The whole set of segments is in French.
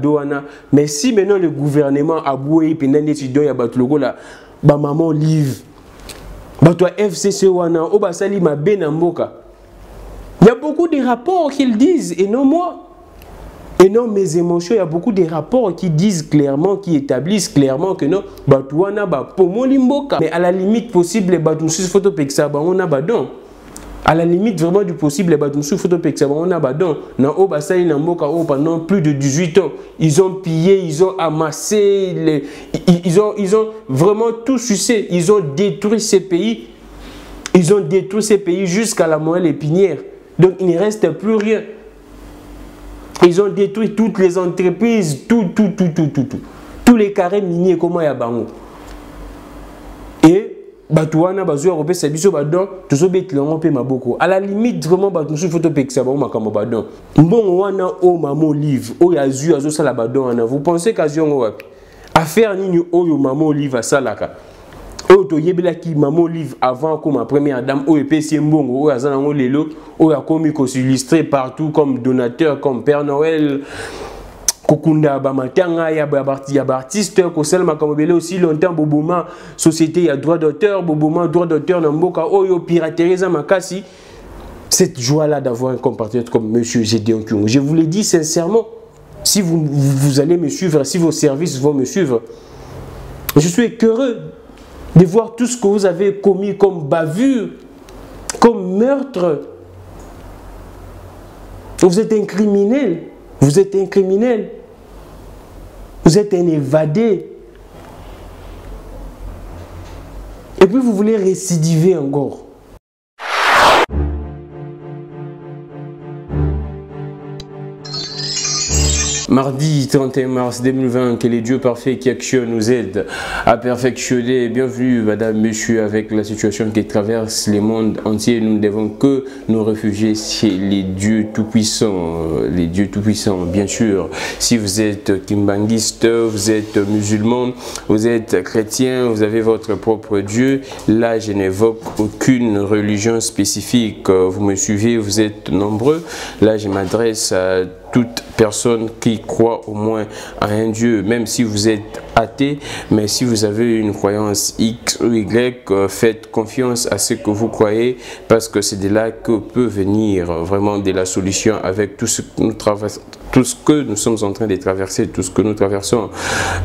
Badoana. Mais si maintenant le gouvernement a boué pendant des étudiants, il y a batlogo là, ba maman livre, batwa FCC wana, o basali ma benamboka. Il y a beaucoup de rapports qu'ils disent et non moi. Et non mes émotions, il y a beaucoup de rapports qui disent clairement, qui établissent clairement que non, batouana ba pomo limboka. Mais à la limite possible, batounsous photo peksa ba on a badon. À la limite vraiment du possible, batounsous photo peksa ba on a badon. Na o basali na mboka o pendant plus de 18 ans, ils ont pillé, ils ont amassé, ils ont vraiment tout sucé, ils ont détruit ces pays. Ils ont détruit ces pays jusqu'à la moelle épinière. Donc il ne reste plus rien. Ils ont détruit toutes les entreprises, tout. Tous les carrés miniers, comment il y a bango. Et, batouana, bazou, européen, c'est biso badon, tout ça, bête, l'on peut maboko. À la limite, vraiment, batou, sous photo, pek, ça, makamo badon. Bon, wana, o, maman, livre, o, yazu, azo, sala, badon, ana. Vous pensez qu'à zion, wapi? Affaire, ni, o, yo, maman, livre, à salaka. O, to, yebela, ki, maman, livre, avant, comme ma première dame, o, épée, si, mbongo, o, azan, o, lelo, o, ya, komi, illustré partout, comme donateur, comme Père Noël, Kokunda, Bamatanga, il y a artiste, Kosel, Makamobele aussi longtemps, Boboma, société, il y a droit d'auteur, Boboma, droit d'auteur, Namboka, Oyo, piraterie, Makasi. Cette joie-là d'avoir un compatriote comme M. Gédéon Kyungu, je vous l'ai dit sincèrement, si vous allez me suivre, si vos services vont me suivre, je suis heureux de voir tout ce que vous avez commis comme bavure, comme meurtre. Vous êtes un criminel. Vous êtes un criminel. Vous êtes un évadé. Et puis vous voulez récidiver encore. Mardi 31 mars 2020, que les dieux parfaits qui actionnent nous aident à perfectionner. Bienvenue, madame, monsieur, avec la situation qui traverse le monde entier. Nous ne devons que nous réfugier chez les dieux tout-puissants. Les dieux tout-puissants, bien sûr. Si vous êtes kimbanguiste, vous êtes musulman, vous êtes chrétien, vous avez votre propre Dieu. Là, je n'évoque aucune religion spécifique. Vous me suivez, vous êtes nombreux. Là, je m'adresse à toute personne qui croit au moins à un Dieu, même si vous êtes athée, mais si vous avez une croyance X ou Y, faites confiance à ce que vous croyez, parce que c'est de là que peut venir vraiment de la solution avec tout ce que nous traversons, tout ce que nous sommes en train de traverser, tout ce que nous traversons,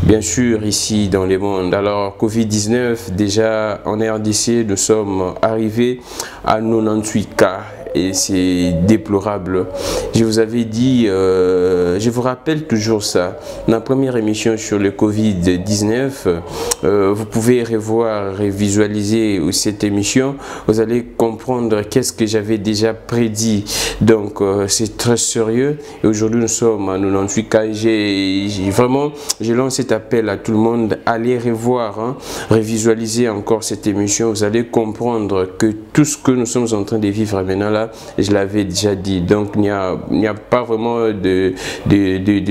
bien sûr, ici dans le monde. Alors, Covid-19, déjà en RDC, nous sommes arrivés à 98 cas. Et c'est déplorable. Je vous avais dit, je vous rappelle toujours ça, la première émission sur le Covid-19, vous pouvez revoir, révisualiser cette émission, vous allez comprendre qu'est-ce que j'avais déjà prédit. Donc c'est très sérieux et aujourd'hui nous sommes à 98 cas. Je lance cet appel à tout le monde, allez revoir, hein, révisualiser encore cette émission, vous allez comprendre que tout ce que nous sommes en train de vivre maintenant là, je l'avais déjà dit, donc il n'y a pas vraiment de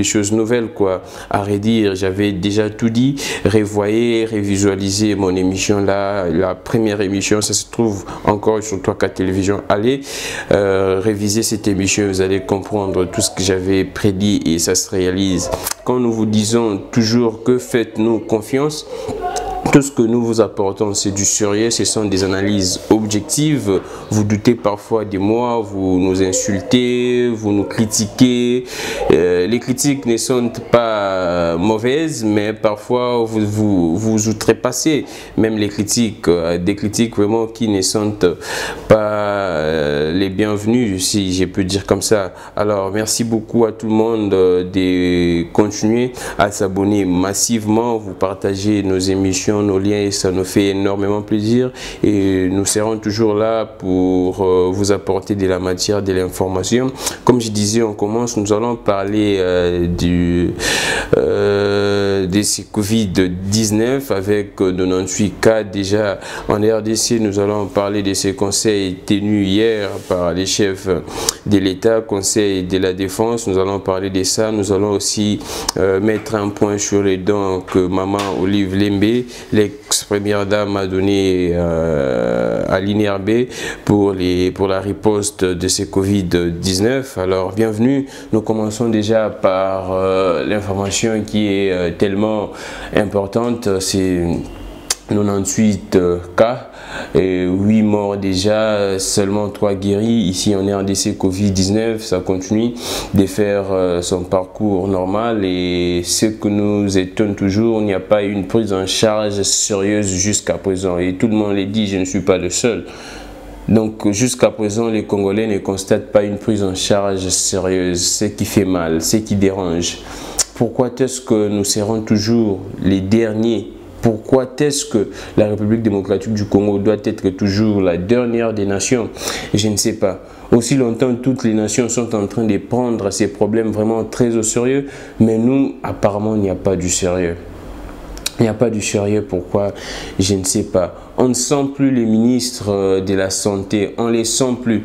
choses nouvelles quoi à redire. J'avais déjà tout dit. Revoyez, révisualisez mon émission là, la première émission, ça se trouve encore sur 3-4 télévisions. Allez réviser cette émission, vous allez comprendre tout ce que j'avais prédit et ça se réalise. Quand nous vous disons toujours que faites-nous confiance, tout ce que nous vous apportons, c'est du sérieux, ce sont des analyses objectives. Vous doutez parfois de moi, vous nous insultez, vous nous critiquez. Les critiques ne sont pas mauvaises, mais parfois vous outrepassez. Même les critiques, des critiques vraiment qui ne sont pas les bienvenues, si je peux dire comme ça. Alors, merci beaucoup à tout le monde de continuer à s'abonner massivement. Vous partagez nos émissions, nos liens, et ça nous fait énormément plaisir et nous serons toujours là pour vous apporter de la matière, de l'information. Comme je disais, on commence, nous allons parler de ces Covid-19 avec 98 cas déjà en RDC. Nous allons parler de ces conseils tenus hier par les chefs de l'État, conseil de la défense. Nous allons parler de ça. Nous allons aussi mettre un point sur les dons que maman Olive Lembe l'ex-première dame a donné à l'INRB pour la riposte de ces Covid-19. Alors, bienvenue. Nous commençons déjà par l'information qui est tellement importante. C'est 98 cas et 8 morts déjà, seulement 3 guéris. Ici en RDC, Covid-19, ça continue de faire son parcours normal, et ce que nous étonne toujours, il n'y a pas une prise en charge sérieuse jusqu'à présent. Et tout le monde l'a dit, je ne suis pas le seul. Donc jusqu'à présent, les Congolais ne constatent pas une prise en charge sérieuse, ce qui fait mal, ce qui dérange. Pourquoi est-ce que nous serons toujours les derniers? Pourquoi est-ce que la République démocratique du Congo doit être toujours la dernière des nations? Je ne sais pas. Aussi longtemps, toutes les nations sont en train de prendre ces problèmes vraiment très au sérieux, mais nous, apparemment, il n'y a pas du sérieux. Il n'y a pas du sérieux. Pourquoi? Je ne sais pas. On ne sent plus les ministres de la Santé, on ne les sent plus.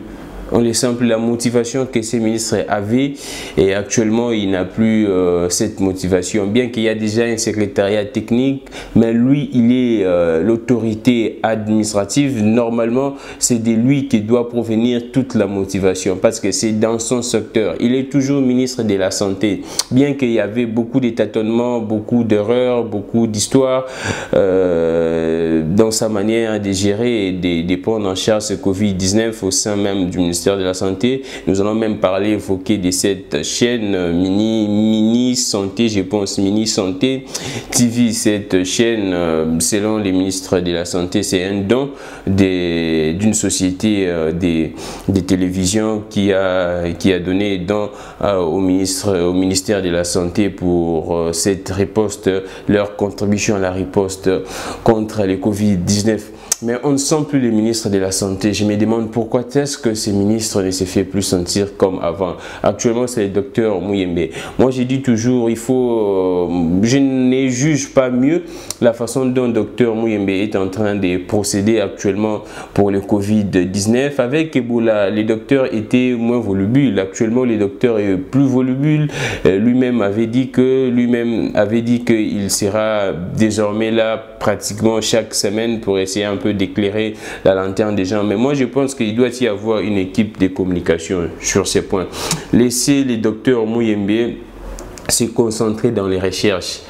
On les sent plus la motivation que ces ministres avaient, et actuellement il n'a plus cette motivation, bien qu'il y a déjà un secrétariat technique, mais lui il est l'autorité administrative. Normalement c'est de lui qui doit provenir toute la motivation, parce que c'est dans son secteur. Il est toujours ministre de la Santé, bien qu'il y avait beaucoup de tâtonnements, beaucoup d'erreurs, beaucoup d'histoires dans sa manière de gérer et de prendre en charge ce Covid-19 au sein même du ministère de la Santé. Nous allons même parler, évoquer de cette chaîne mini santé, je pense mini santé TV. Cette chaîne, selon les ministres de la Santé, c'est un don d'une société de télévision qui a donné don au ministère de la Santé pour cette riposte, leur contribution à la riposte contre le Covid-19. Mais on ne sent plus les ministres de la Santé. Je me demande pourquoi est-ce que ces ministres ne se font plus sentir comme avant. Actuellement, c'est le docteur Muyembe. Moi, j'ai dit toujours, il faut... je ne juge pas mieux la façon dont le docteur Muyembe est en train de procéder actuellement pour le Covid-19. Avec Ebola, les docteurs étaient moins volubiles. Actuellement, le docteur est plus volubile. Lui-même avait dit qu'il sera désormais là pratiquement chaque semaine pour essayer un peu d'éclairer la lanterne des gens. Mais moi je pense qu'il doit y avoir une équipe de communication sur ces points. Laissez les docteurs Muyembe se concentrer dans les recherches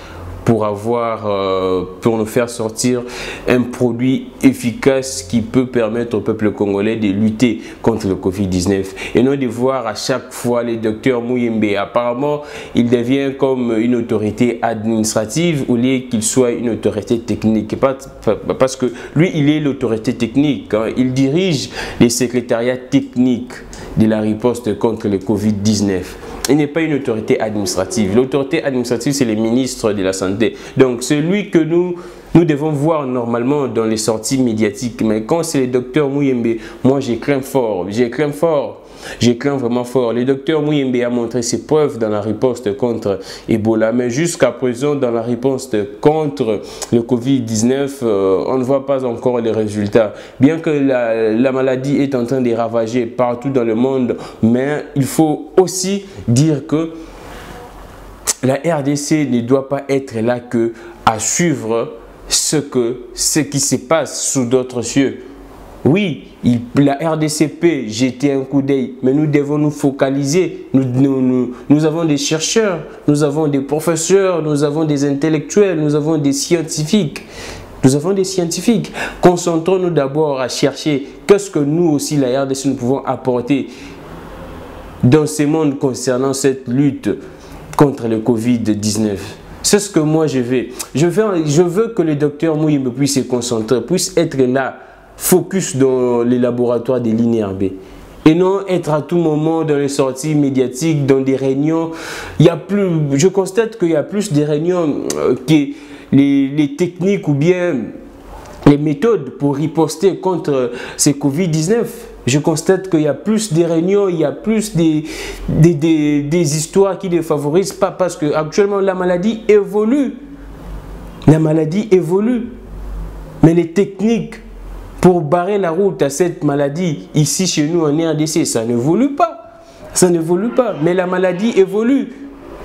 pour nous faire sortir un produit efficace qui peut permettre au peuple congolais de lutter contre le Covid-19, et non de voir à chaque fois les docteurs Muyembe. Apparemment, il devient comme une autorité administrative au lieu qu'il soit une autorité technique, parce que lui, il est l'autorité technique, hein. Il dirige les secrétariats techniques de la riposte contre le Covid-19. Il n'est pas une autorité administrative. L'autorité administrative, c'est les ministres de la Santé. Donc, c'est lui que nous devons voir normalement dans les sorties médiatiques. Mais quand c'est le docteur Muyembe, moi, j'ai craint fort. J'ai craint vraiment fort. Le docteur Muyembe a montré ses preuves dans la riposte contre Ebola. Mais jusqu'à présent, dans la riposte contre le Covid-19, on ne voit pas encore les résultats. Bien que la maladie est en train de ravager partout dans le monde, mais il faut aussi dire que la RDC ne doit pas être là que à suivre ce qui se passe sous d'autres cieux. Oui, la RDCP jetait un coup d'œil, mais nous devons nous focaliser. Nous avons des chercheurs, nous avons des professeurs, nous avons des intellectuels, nous avons des scientifiques. Concentrons-nous d'abord à chercher qu'est-ce que nous aussi, la RDC, nous pouvons apporter dans ce monde concernant cette lutte contre le Covid-19. C'est ce que moi je veux. Je veux que le docteur Muyembe puisse se concentrer, puisse être là, focus dans les laboratoires de l'INRB, et non être à tout moment dans les sorties médiatiques, dans des réunions. Je constate qu'il y a plus de réunions que les techniques ou bien les méthodes pour riposter contre ce Covid-19. Je constate qu'il y a plus de réunions, il y a plus des histoires qui ne favorisent pas, parce que actuellement la maladie évolue. La maladie évolue. Mais les techniques pour barrer la route à cette maladie, ici chez nous en RDC, ça n'évolue pas. Ça n'évolue pas. Mais la maladie évolue.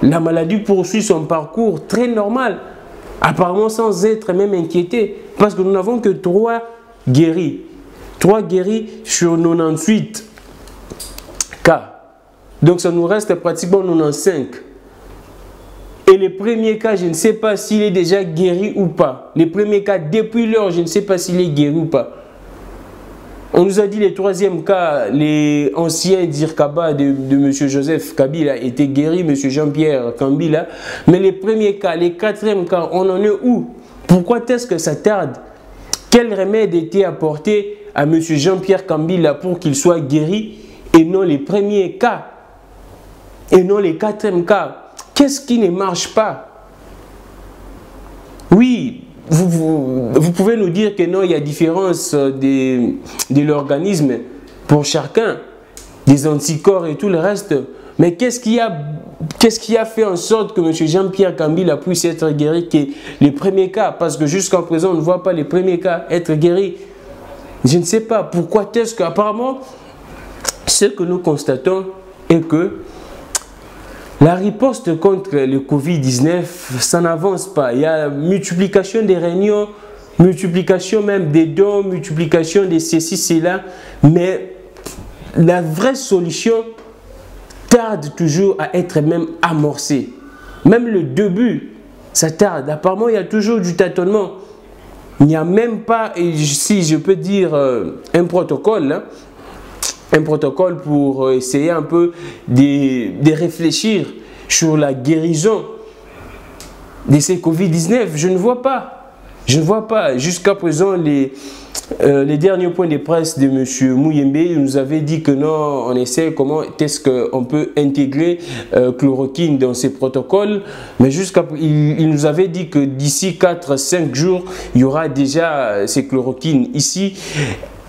La maladie poursuit son parcours très normal. apparemment sans être même inquiétés, parce que nous n'avons que 3 guéris. 3 guéris sur 98 cas. Donc ça nous reste pratiquement 95. Et les premiers cas, je ne sais pas s'il est déjà guéri ou pas. Les premiers cas, depuis l'heure, je ne sais pas s'il est guéri ou pas. On nous a dit les 3e cas, les anciens d'Irkaba de M. Joseph Kabila étaient guéris, M. Jean-Pierre Kambila. Mais les premiers cas, les 4e cas, on en est où? Pourquoi est-ce que ça tarde? Quel remède était apporté à M. Jean-Pierre Kambila pour qu'il soit guéri et non les premiers cas? Et non les 4e cas? Qu'est-ce qui ne marche pas? Oui, vous pouvez nous dire que non, il y a différence de l'organisme pour chacun, des anticorps et tout le reste. Mais qu'est-ce qui a fait en sorte que M. Jean-Pierre Kambila puisse être guéri que les premiers cas? Parce que jusqu'à présent, on ne voit pas les premiers cas être guéris. Je ne sais pas pourquoi est-ce qu'apparemment, ce que nous constatons est que la riposte contre le Covid-19, ça n'avance pas. Il y a multiplication des réunions, multiplication même des dons, multiplication de ceci, cela. Mais la vraie solution tarde toujours à être même amorcée. Même le début, ça tarde. Apparemment, il y a toujours du tâtonnement. Il n'y a même pas, si je peux dire, un protocole, hein. Un protocole pour essayer un peu de réfléchir sur la guérison de ces Covid-19. Je ne vois pas. Je ne vois pas. Jusqu'à présent, les derniers points de presse de M. Mouyembe nous avait dit que non, on essaie comment est-ce qu'on peut intégrer chloroquine dans ces protocoles. Mais il nous avait dit que d'ici 4-5 jours, il y aura déjà ces chloroquines ici.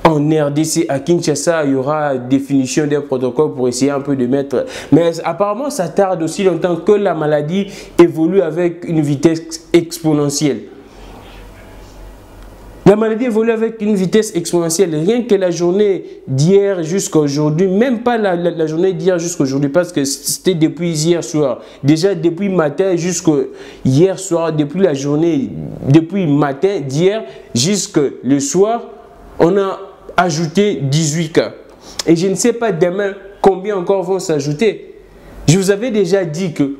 En RDC, à Kinshasa, il y aura définition d'un protocole pour essayer un peu de mettre... Mais apparemment, ça tarde aussi longtemps que la maladie évolue avec une vitesse exponentielle. La maladie évolue avec une vitesse exponentielle. Rien que la journée d'hier jusqu'à aujourd'hui, même pas la journée d'hier jusqu'à aujourd'hui, parce que c'était depuis hier soir. Déjà depuis matin jusqu'à hier soir, depuis la journée, depuis matin d'hier jusqu'à le soir, on a ajouté 18 cas. Et je ne sais pas demain combien encore vont s'ajouter. Je vous avais déjà dit que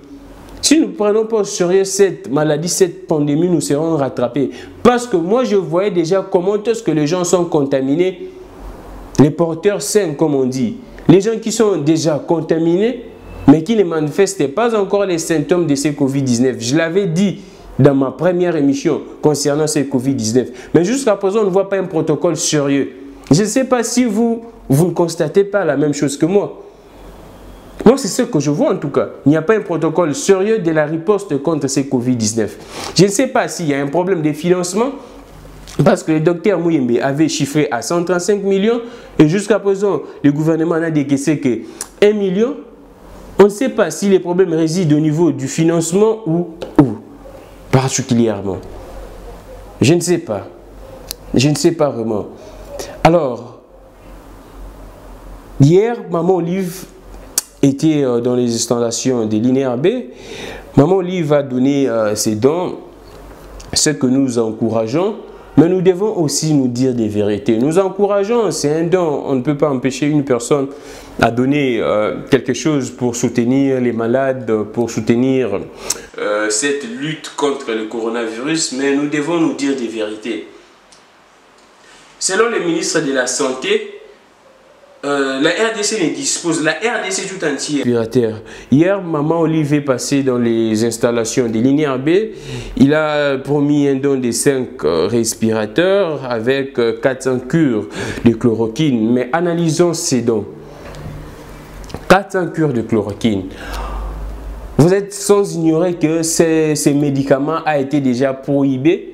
si nous ne prenons pas au sérieux cette maladie, cette pandémie, nous serons rattrapés. Parce que moi, je voyais déjà comment est-ce que les gens sont contaminés. Les porteurs sains, comme on dit. Les gens qui sont déjà contaminés, mais qui ne manifestent pas encore les symptômes de ces Covid-19. Je l'avais dit dans ma première émission concernant ces Covid-19. Mais jusqu'à présent, on ne voit pas un protocole sérieux. Je ne sais pas si vous ne constatez pas la même chose que moi. Moi, c'est ce que je vois en tout cas. Il n'y a pas un protocole sérieux de la riposte contre ces Covid-19. Je ne sais pas s'il y a un problème de financement, parce que le docteur Mouyembe avait chiffré à 135 millions et jusqu'à présent, le gouvernement n'a décaissé que 1 million. On ne sait pas si les problèmes résident au niveau du financement ou particulièrement. Je ne sais pas. Je ne sais pas vraiment. Alors, hier, Maman Olive était dans les installations de l'INRB. Maman Olive a donné ses dons, ce que nous encourageons, mais nous devons aussi nous dire des vérités. Nous encourageons, c'est un don, on ne peut pas empêcher une personne à donner quelque chose pour soutenir les malades, pour soutenir cette lutte contre le coronavirus, mais nous devons nous dire des vérités. Selon le ministre de la Santé, la RDC ne dispose, la RDC tout entière. Hier, Maman Olive est passé dans les installations de l'INRB. Il a promis un don de 5 respirateurs avec 400 cures de chloroquine. Mais analysons ces dons. 400 cures de chloroquine. Vous êtes sans ignorer que ces médicaments ont été déjà prohibés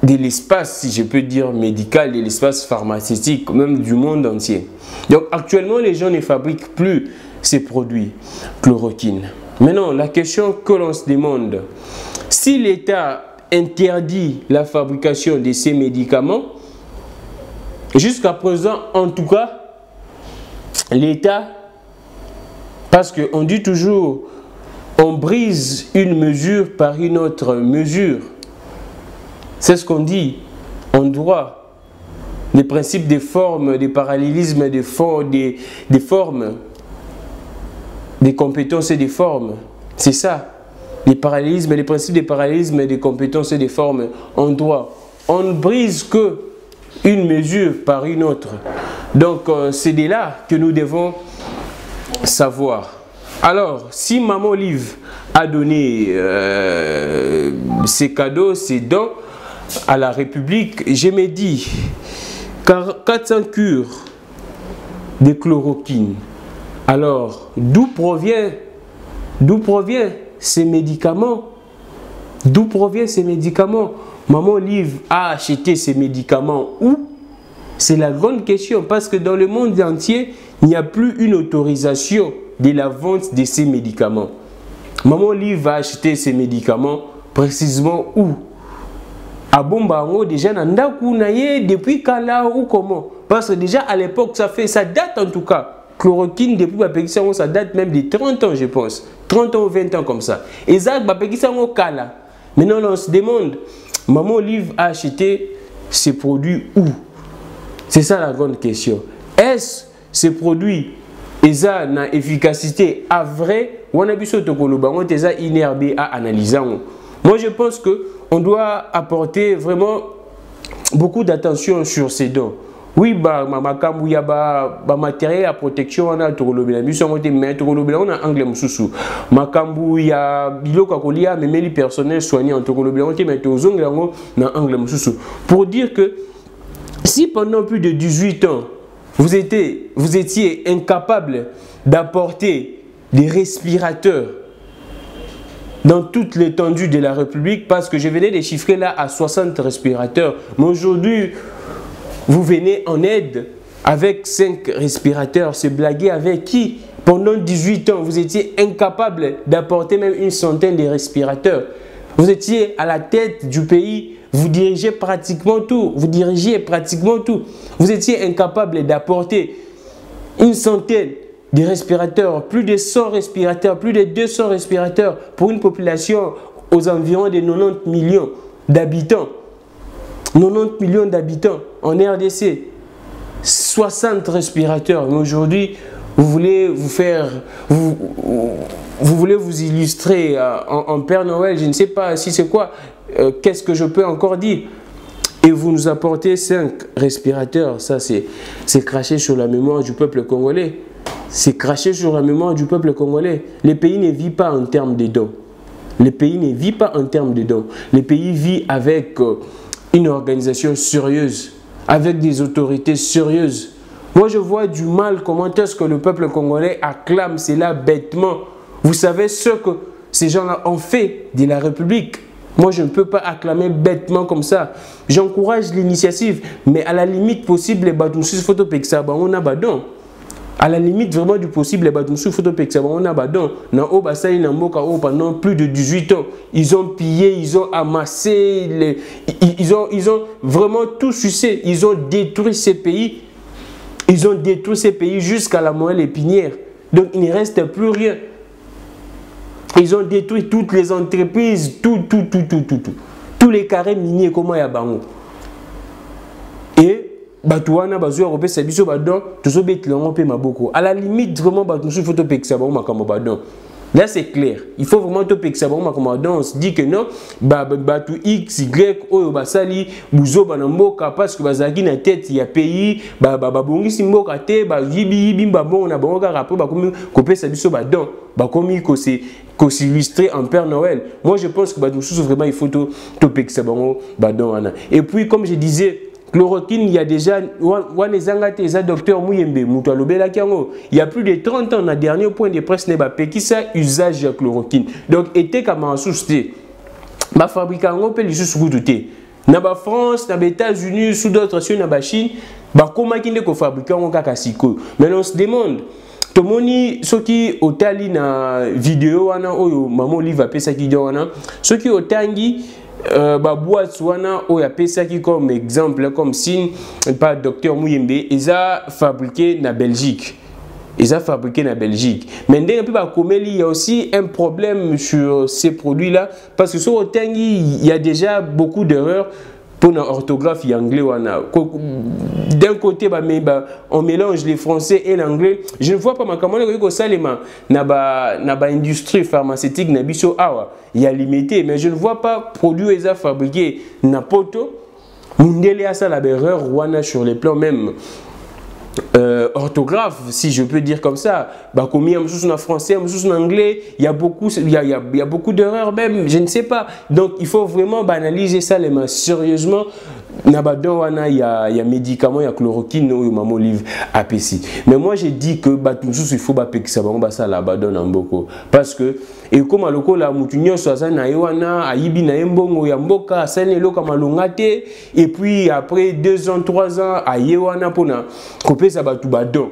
de l'espace, si je peux dire, médical, de l'espace pharmaceutique, même du monde entier. Donc actuellement, les gens ne fabriquent plus ces produits chloroquine. Maintenant, la question que l'on se demande, si l'État interdit la fabrication de ces médicaments, jusqu'à présent, en tout cas, l'État, parce qu'on dit toujours on brise une mesure par une autre mesure. C'est ce qu'on dit en droit. Les principes des formes, des parallélismes, des formes, des compétences et des formes. C'est ça. Les parallélismes, les principes des parallélismes, des compétences et des formes en droit. On ne brise que une mesure par une autre. Donc, c'est de là que nous devons savoir. Alors, si Maman Olive a donné ses cadeaux, ses dons à la République, je me dis, 400 cures de chloroquine. Alors, d'où proviennent ces médicaments? D'où proviennent ces médicaments? Maman Olive a acheté ces médicaments où? C'est la grande question, parce que dans le monde entier, il n'y a plus une autorisation de la vente de ces médicaments. Maman Olive va acheter ces médicaments précisément où? À Bombango, déjà, depuis quand là ou comment? Parce que déjà à l'époque, ça date en tout cas. Chloroquine, depuis ça date même de 30 ans, je pense. 30 ans ou 20 ans comme ça. Et ça, Kala. Maintenant, on se demande, Maman Olive a acheté ces produits où? C'est ça la grande question. Est-ce ces produits, ils ont une efficacité à vrai ou on a vu inerbe à analyser? Moi, je pense qu'on doit apporter vraiment beaucoup d'attention sur ces dons. Oui, il y a des matériel à protection, on a torolobela, mais on a anglais mususu. Makambu il y a biloko kolia mais les personnels soignés en torolobela, on met aux ongles na anglais mususu. Pour dire que si pendant plus de 18 ans vous étiez incapable d'apporter des respirateurs dans toute l'étendue de la République, parce que je venais de chiffrer là à 60 respirateurs, mais aujourd'hui vous venez en aide avec 5 respirateurs. Se blaguer avec qui? Pendant 18 ans, vous étiez incapable d'apporter même une centaine de respirateurs. Vous étiez à la tête du pays, vous dirigiez pratiquement tout. Vous étiez incapable d'apporter une centaine de respirateurs, plus de 100 respirateurs, plus de 200 respirateurs pour une population aux environs de 90 millions d'habitants. 90 millions d'habitants en RDC, 60 respirateurs. Mais aujourd'hui, vous voulez vous illustrer en Père Noël, je ne sais pas si c'est quoi, qu'est-ce que je peux encore dire? Et vous nous apportez 5 respirateurs, ça c'est craché sur la mémoire du peuple congolais. C'est craché sur la mémoire du peuple congolais. Les pays ne vivent pas en termes de dons. Le pays vit avec une organisation sérieuse, avec des autorités sérieuses. Moi, je vois du mal comment est-ce que le peuple congolais acclame cela bêtement. Vous savez ce que ces gens-là ont fait de la République. Moi, je ne peux pas acclamer bêtement comme ça. J'encourage l'initiative, mais à la limite possible, on a badon. À la limite vraiment du possible, on a badon. Pendant plus de 18 ans, ils ont pillé, ils ont amassé, ils ont vraiment tout sucé. Ils ont détruit ces pays. Ils ont détruit ces pays jusqu'à la moelle épinière. Donc il ne reste plus rien. Ils ont détruit toutes les entreprises, tous les carrés miniers, comment il y a bango. Et Batouana Bazou Europé Sabiso Badon, tout ça bête l'Europe Maboko. À la limite, vraiment, il faut te payer ça, Badon. Là, c'est clair. Il faut vraiment te payer ça, Badon. On se dit que non, Batou X, Y, O, Basali, Bouzo, Banamboka, parce que Bazaki na tête, il y a pays, Babongi Simboka, Yibi, Babon, on a bon rapport, Kopé Sabiso Badon, Bakomi, s'illustrer en Père Noël. Moi, je pense que vraiment, il faut te payer ça, Badon. Et puis, comme je disais, chloroquine, il y a déjà, docteur Mouyembe, il y a plus de 30 ans, le dernier point de presse n'est pas qui ça usage de chloroquine. Donc, était comme un souci. Ma fabricant, on peut les juste goûter. Dans la France, dans les États-Unis, sous d'autres nations, dans la Chine, comment ils ne fabriquent pas. Mais on se demande, tout le monde, ceux qui ont tali na vidéo, maman Olive a fait ça qui dit, ceux qui ont tangi, boîte wana o ya pesa qui comme exemple comme signe par docteur Mouyembe ils a fabriqué na Belgique Ils sont fabriqués en Belgique. Mais il y a aussi un problème sur ces produits-là. Parce que sur Otengi, il y a déjà beaucoup d'erreurs pour l'orthographe anglais. D'un côté, on mélange les français et l'anglais. Je ne vois pas ma commande que ça industrie pharmaceutique il y a limité. Mais je ne vois pas produits fabriqués n'importe où. Il y a ça l'erreur sur les plans même. Orthographe, si je peux dire comme ça, comme il y a en français, en anglais, il y a beaucoup d'erreurs même, je ne sais pas. Donc il faut vraiment analyser ça sérieusement. Il y a médicaments, il y a chloroquine, il y a olive APC. Mais moi j'ai dit que il faut que ça là-bas donne beaucoup. Parce que, et comme la moutunyo soit na yoana, ayibi na embongo ya mboka, sane lo kama longate, et puis après 2 ans, 3 ans, à yewana pona, kopé ça batu badon.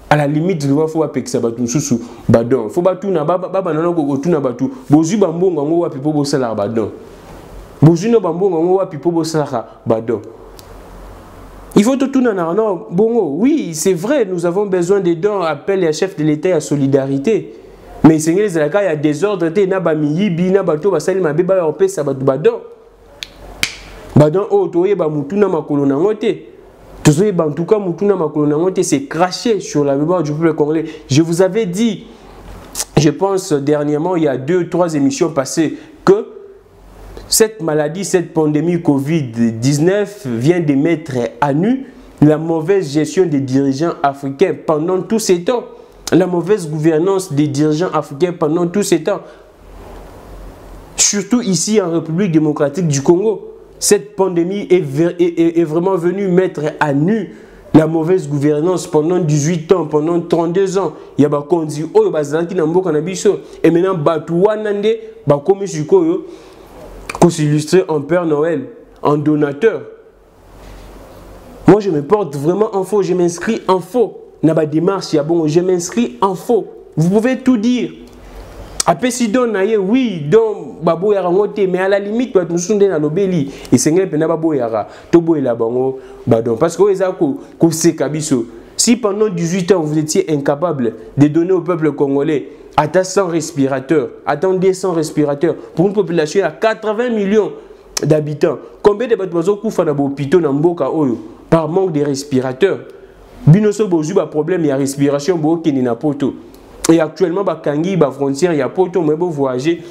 À la limite, il faut que ça batu sous badon. Faut batu na baba nana ko tu na batu. Bozu bambongo ngo wapi po bosala badon. Bozu no bambongo ngo wapi po bosala badon. Il faut tout non, bon, oui, c'est vrai, nous avons besoin des dons, appelle les chefs de l'État à solidarité. Mais il y a des ordres, il y a des miyibi, il y a des gens qui ont des badon. Badon, oh, tu as mutuna makolona ngote. En tout cas, mutuna makolona ngote, c'est craché sur la mémoire du peuple congolais. Je vous avais dit, je pense dernièrement, il y a 2 ou 3 émissions passées, que cette maladie, cette pandémie Covid-19 vient de mettre à nu la mauvaise gestion des dirigeants africains pendant tous ces temps. La mauvaise gouvernance des dirigeants africains pendant tous ces temps. Surtout ici en République démocratique du Congo. Cette pandémie est vraiment venue mettre à nu la mauvaise gouvernance pendant 18 ans, pendant 32 ans. Il y a des kondi, oh, bazalaki na mboka na biso. Et maintenant, batouanande, bakomi sukoyo, qu'on s'illustre en Père Noël, en donateur. Moi, je me porte vraiment en faux, je m'inscris en faux. Naba démarche, bon, je m'inscris en faux. Vous pouvez tout dire. Après, si don naye, oui, don babo yara ngote, mais à la limite, nous sommes dans l'obéli. Et c'est un peu babo yara, tobo et la bango, badon. Parce que c'est kabiso. Si pendant 18 ans, vous étiez incapable de donner au peuple congolais attends 100 respirateurs, attendez 100 respirateurs pour une population à 80 millions d'habitants. Combien de personnes sont dans l'hôpital par manque de respirateurs? Binoso bozu ba problème ya respiration bo keni na poto. Et actuellement ba kangi ba frontière ya poto mais bo voyager.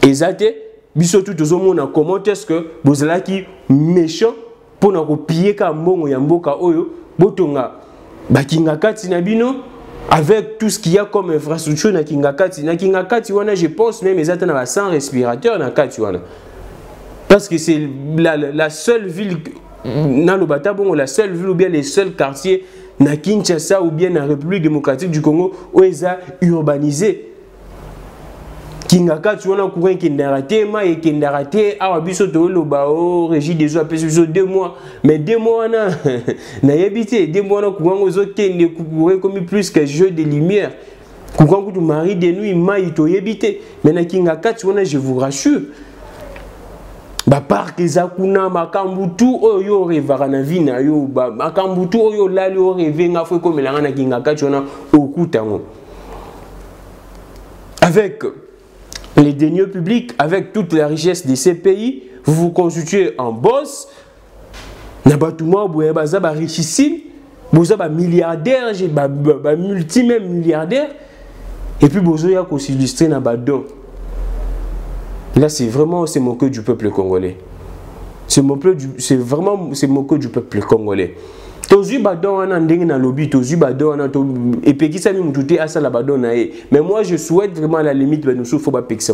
Ezate biso tout ozomona comment est-ce que bozalaki méchant pour na ko piller ka mbongo ya mboka oyo botonga ba kingakati na bino. Avec tout ce qu'il y a comme infrastructure na Kingakati. Na Kingakati, je pense même qu'ils ont 100 respirateurs na Kati. Parce que c'est la seule ville, la seule ville ou bien les seuls quartiers na Kinshasa ou bien na République démocratique du Congo où ils sont urbanisés. Kingakati, on a couru Kendarate, ma et Kendarate, Arabiso Tolo Bao, Régie des eaux, après 2 mois. Mais 2 mois, on a habité. 2 mois, on a couru aux autres qui ont commis plus qu'un jeu de lumière. Quand tu maries de nuit, il faut habiter. Mais na Kingakati, je vous rassure. Parc Zakuna, Makambutu, Oyo, Revaranavina, Yo, Makambutu, Oyo, Lalo, Revenga, Fouko, Melana, Kingakati, on a au Koutango. Avec les deniers publics, avec toute la richesse de ces pays, vous vous constituez en boss. Nabatuma, vous avez richissime, vous avez milliardaire, multi-même milliardaire, et puis vous avez aussi illustré Nabadon. Là, c'est vraiment moqueux du peuple congolais. C'est vraiment moqueux du peuple congolais. Tozu badon ana ndenge na lobby, tozu badon ana to epeki sami mututé asa la badon nae. Mais moi je souhaite vraiment à la limite nous faut pas pekisa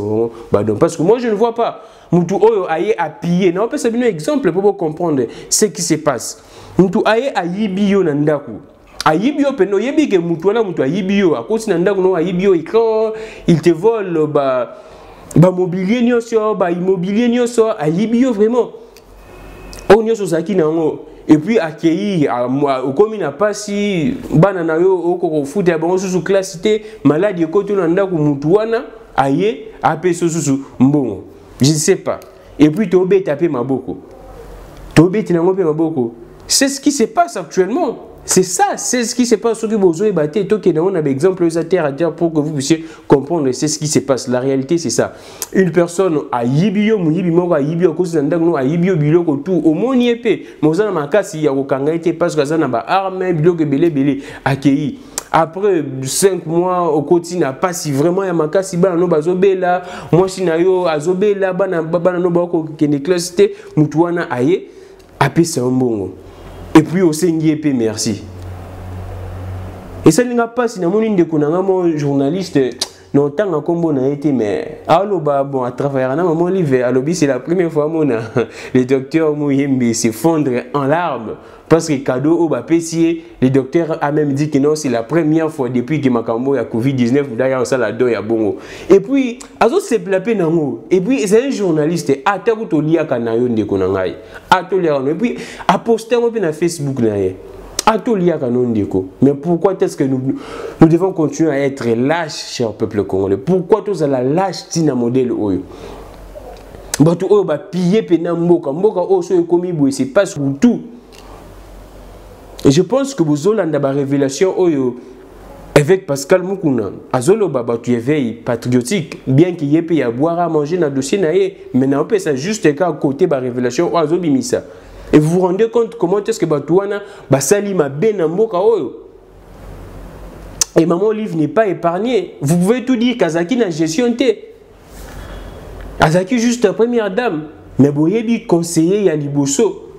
badon parce que moi je ne vois pas mutu oyo aye à piller. Non, c'est un exemple pour comprendre ce qui se passe. Mutu aye ayibi yo na ndaku. Ayibi yo peno yebi ke mutu wana mutu ayibi yo akosi na ndaku no ayibi yo écran, il te vole mobilier nyonso, immobilier nyonso, ayibi yo vraiment. O nyonso zaki nango. Et puis accueillir au commune à Passi, banana yo au foot et bon sous classe cité maladie côté nanda ku mutuana aye apé sous mbongo. Je ne sais pas. Et puis tobe tapé maboko. Tobe tinango pe maboko. C'est ce qui se passe actuellement. C'est ça, c'est ce qui se passe. Ceux qui vous avez battu, on a un exemple terre à terre pour que vous puissiez comprendre c'est ce qui se passe. La réalité, c'est ça. Une personne a yibio, mouyibimo, a yibio, cause d'andagno, a yibio, biloko, tout. Au moins, n'y est pas. Mais vous avez un cas si il y a aucun été parce que ça n'a pas armé, biloko, belé, accueilli. Après 5 mois au quotidien, pas si vraiment il y a un cas si bana no bazobela, moi si na yo azobela, bana no bako kene classe, mutuana aye, apé c'est un bon. Et puis au CNIEP, merci. Et ça n'a pas si na mon inde konanga mon journaliste non tant à combo n'a été mais allo ba bon à travers na mon livre allobi c'est la première fois mon les docteurs Mouyembe s'effondrent en larmes parce que cadeau au ba pessier les docteurs a même dit que non c'est la première fois depuis que Makambo ya Covid-19 d'ailleurs ça la doya bongo et puis azo se plaper nango et puis c'est un journaliste ataku to lia kanayo ndeko nangai atolia et puis a poster mo na Facebook na ye. Mais pourquoi est-ce que nous devons continuer à être lâches, cher peuple congolais? Pourquoi tous à la lâche tina modèle oyo? Bato oyo ba piller pena mboka o so ekomi boye c'est pas sur tout. Et je pense que vous avez la révélation oyo avec Pascal Mukuna. Azolo baba tu éveil patriotique bien qu'il y ait à boire à manger dans dossier naé mais n'a pas ça juste qu'à côté ba révélation azo bimisa. Et vous vous rendez compte comment est-ce que Batouana basali ma benamboka oyo. Et maman livre n'est pas épargné. Vous pouvez tout dire qu'Azaki n'a gestion té. Azaki juste la première dame. Mais boyebi conseiller ya liboso.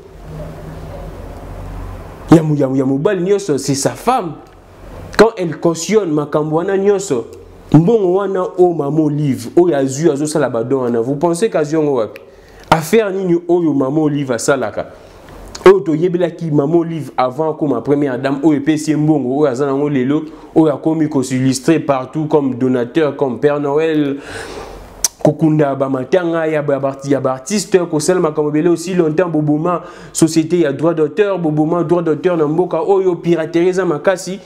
Yamoubal nyoso c'est sa femme. Quand elle cautionne Makambouana nyoso. Mbongo wana o maman livre. O yazu azo salabadon ana. Vous pensez qu'azion wapi? Affaire nini oyo maman livre à salaka. Oto yebela ki maman livre avant comme ma première dame o epesi mbongo o azana ngo lelo o ya komi ko illustré partout comme donateur comme Père Noël kokunda ba matanga ya artiste ko selma comme belé aussi longtemps boboma société ya droit d'auteur boboma droit d'auteur na mboka oyo piraterie za makasi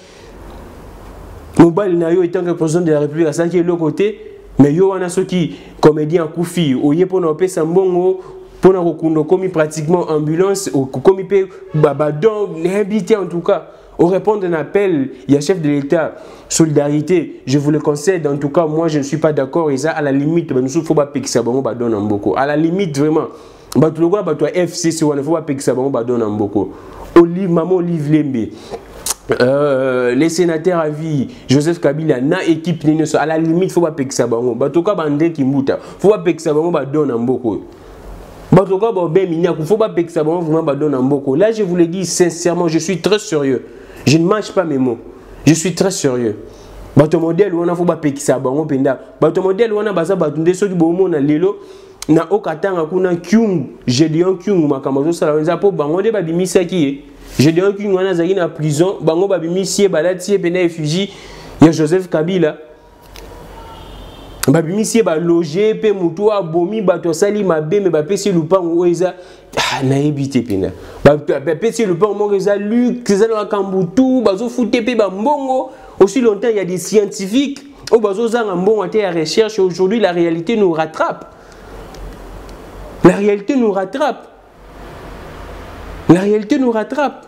mobile na yo étant que président de la République à ça qui est l'autre côté. Mais yo wana soki comédien koufi oye pona opesa mbongo pona kokundo komi pratiquement ambulance komi pe babadon invité en tout cas au répondre d'un appel il y a chef de l'État solidarité je vous le concède en tout cas moi je ne suis pas d'accord et ça à la limite nous faut pas pekisa bango badon en mboko à la limite vraiment batu lokola batu FCC wana faut pas pekisa bango badon en mboko Olive maman Olive Lembe les sénateurs à vie, Joseph Kabila, na équipe à la limite, il faut pas payer ça. Batoka bande qui mouta, faut pas payer ça. Badon en beaucoup. Batoka bobé minia, faut pas payer ça. Vraiment badon en beaucoup. Là, je vous le dis sincèrement, je suis très sérieux. Je ne mâche pas mes mots. Je suis très sérieux. Bato modèle on a faut pas payer ça. Penda. Bato modèle on a baza batunde ceux qui bomo na lelo. Na okatanga kuna kyung, Gédéon kyung makamazo sala po bango de babimisa ki. Gédéon kyung wana zaki na prison, bango babimisi balati pena effigie ya Joseph Kabila. Babimisi ba loger pe mutu abomi bato sali mabe me ba pesi lupango oeza na ebité pena. Ba pesi lupango mo eza Luc, eza na kambutu, bazo fouté pe ba mbongo. Aussi longtemps il y a des scientifiques au bazo zanga mbongo à terre recherche aujourd'hui la réalité nous rattrape. La réalité nous rattrape. La réalité nous rattrape.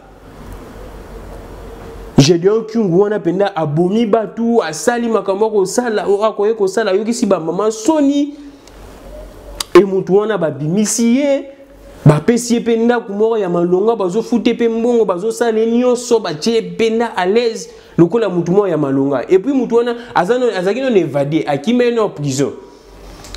J'ai dit que nous avons appris à abomi batu, à sali makamoko sala, à koye ko sala, yoki si ba maman Sony et mutuana ba bimisiye, ba pesiye penda kumoro ya malonga bazo fute pe mbongo bazo sala nyoso ba tie penda à l'aise lokola mutumo ya malonga et puis mutuana azano azakino nevade akimeno en prison.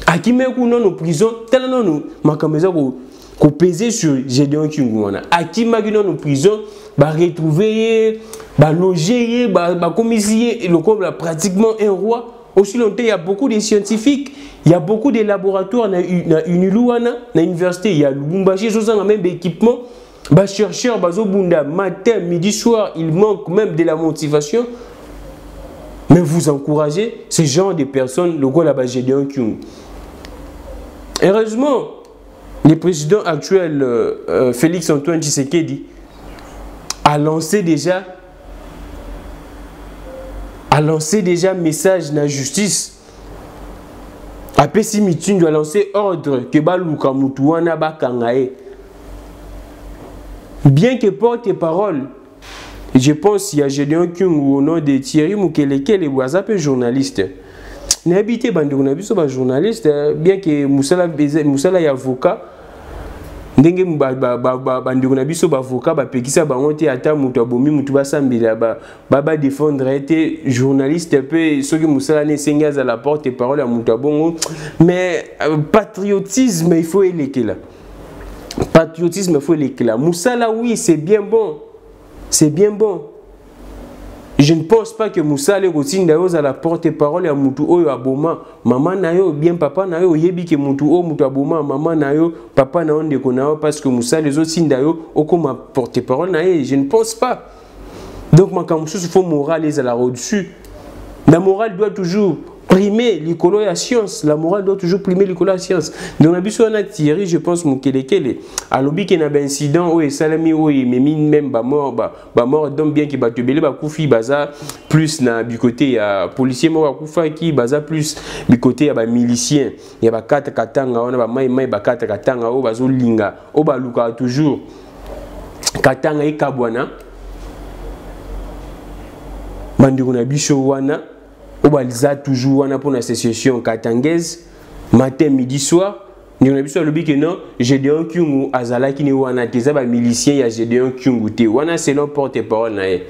Akimeku non en prison, tel non makameza ko peser sur Gédéon Kingouana. Akimaki non en prison, ba retrouver, ba loger, ba commissaire et le comme pratiquement un roi. Aussi longtemps il y a beaucoup de scientifiques, il y a beaucoup de laboratoires na Uniluana, na université, il y a Lubumbashi, ils ont même équipement. Ba chercheurs bazo bunda matin, midi, soir, il manque même de la motivation. Mais vous encouragez ce genre de personnes, le gars là-bas Gédéon Kingou. Heureusement, le président actuel, Félix Antoine Tshisekedi, a lancé déjà message dans la justice. A Pessimitin doit lancer ordre que Baluka Mutuana Bakangae. Bien que porte-parole, je pense qu'il y a Gédéon Kyungu au nom de Thierry Mukeleke, les voisins peu journalistes. N'habitez pas de journaliste, bien que Moussala est avocat. Ndenge bandeko na biso bavocat bapekisa bango te ata mutu abomi mutu basambela ba défendre été journaliste peu soki musala ne sengi à la porte et parole à mutu abongo mais patriotisme il faut elekela patriotisme il faut elekela musala oui c'est bien bon je ne pense pas que Moussa le routine à la porte-parole à Moutou Oyo Aboma, maman nayo bien papa nayo yebi que Moutou O Moutou Aboma, maman nayo papa nayo ndekonao parce que Moussa les autres signes d'ayo o comme porte-parole nayo, je ne pense pas. Donc ma comme il faut morale à la au-dessus. La morale doit toujours primer l'écolo et la science. La morale doit toujours primer l'écolo et la science. Donc, on a Thierry, je pense, Mukelekele. À l'objet qu'il y a un incident où Salami, où il même mort, donc bien qu'il va te belé, Koufi, baza, plus na du côté, il y a policier, mort, Koufa, qui baza, plus du côté, il y a milicien, il y a quatre katanga, on a maï, quatre katanga, au bazo linga, au baluka toujours, katanga et kabwana, banduruna bicho wana. Obaliza toujours wana pour l'association katangaise matin midi soir nous avons besoin le que non Gédéon Kyungu azala qui ne wana teza ba milicien ya Gédéon Kyungu te wana selon porte-parole na ye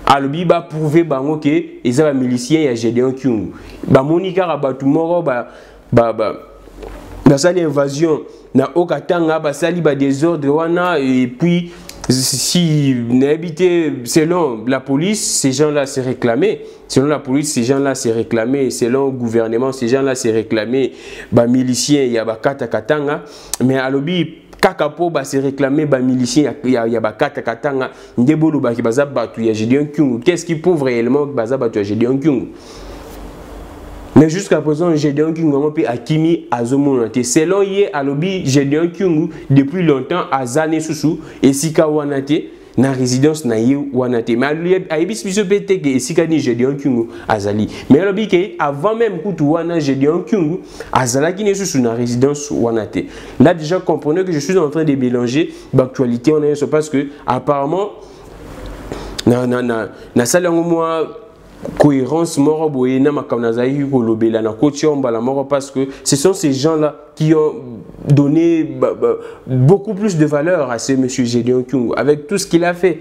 alobi ba prouver bango que eza ba milicien ya Gédéon Kyungu ba monika rabatu moro sali invasion na okatanga ba sali ba désordre wana et puis si n'habité selon la police ces gens-là s'est réclamé. Selon la police, ces gens-là s'est réclamé. Selon le gouvernement, ces gens-là s'est réclamé. Bah miliciens, il y a bah katanga. Mais à l'obi, kakapo bah s'est réclamé bah miliciens, il y a bah katanga. Ndebolo bah qui baza batu ya Gédéon Kyungu. Qu'est-ce qui prouve réellement que baza batu ya Gédéon Kyungu? Mais jusqu'à présent, Gédéon Kyungu a Akimi Azomonate. Selon Yé Alobi, Gédéon Kyungu, depuis longtemps, Azane Susu, et Sika Wanate, na résidence na Yé Wanate. Mais Aïbis Bisopete, et Sika ni Gédéon Kyungu, Azali. Mais Alobi, avant même Koutou Wana, Gédéon Kyungu, Azala qui n'est Susu na résidence Wanate. Là, déjà, comprenez que je suis en train de mélanger l'actualité en Aïe, parce que, apparemment, na salango moi, cohérence moro boyena makanazaï kolobela na kotiomba la moro parce que ce sont ces gens-là qui ont donné beaucoup plus de valeur à ce monsieur Gédéon Kyungu avec tout ce qu'il a fait.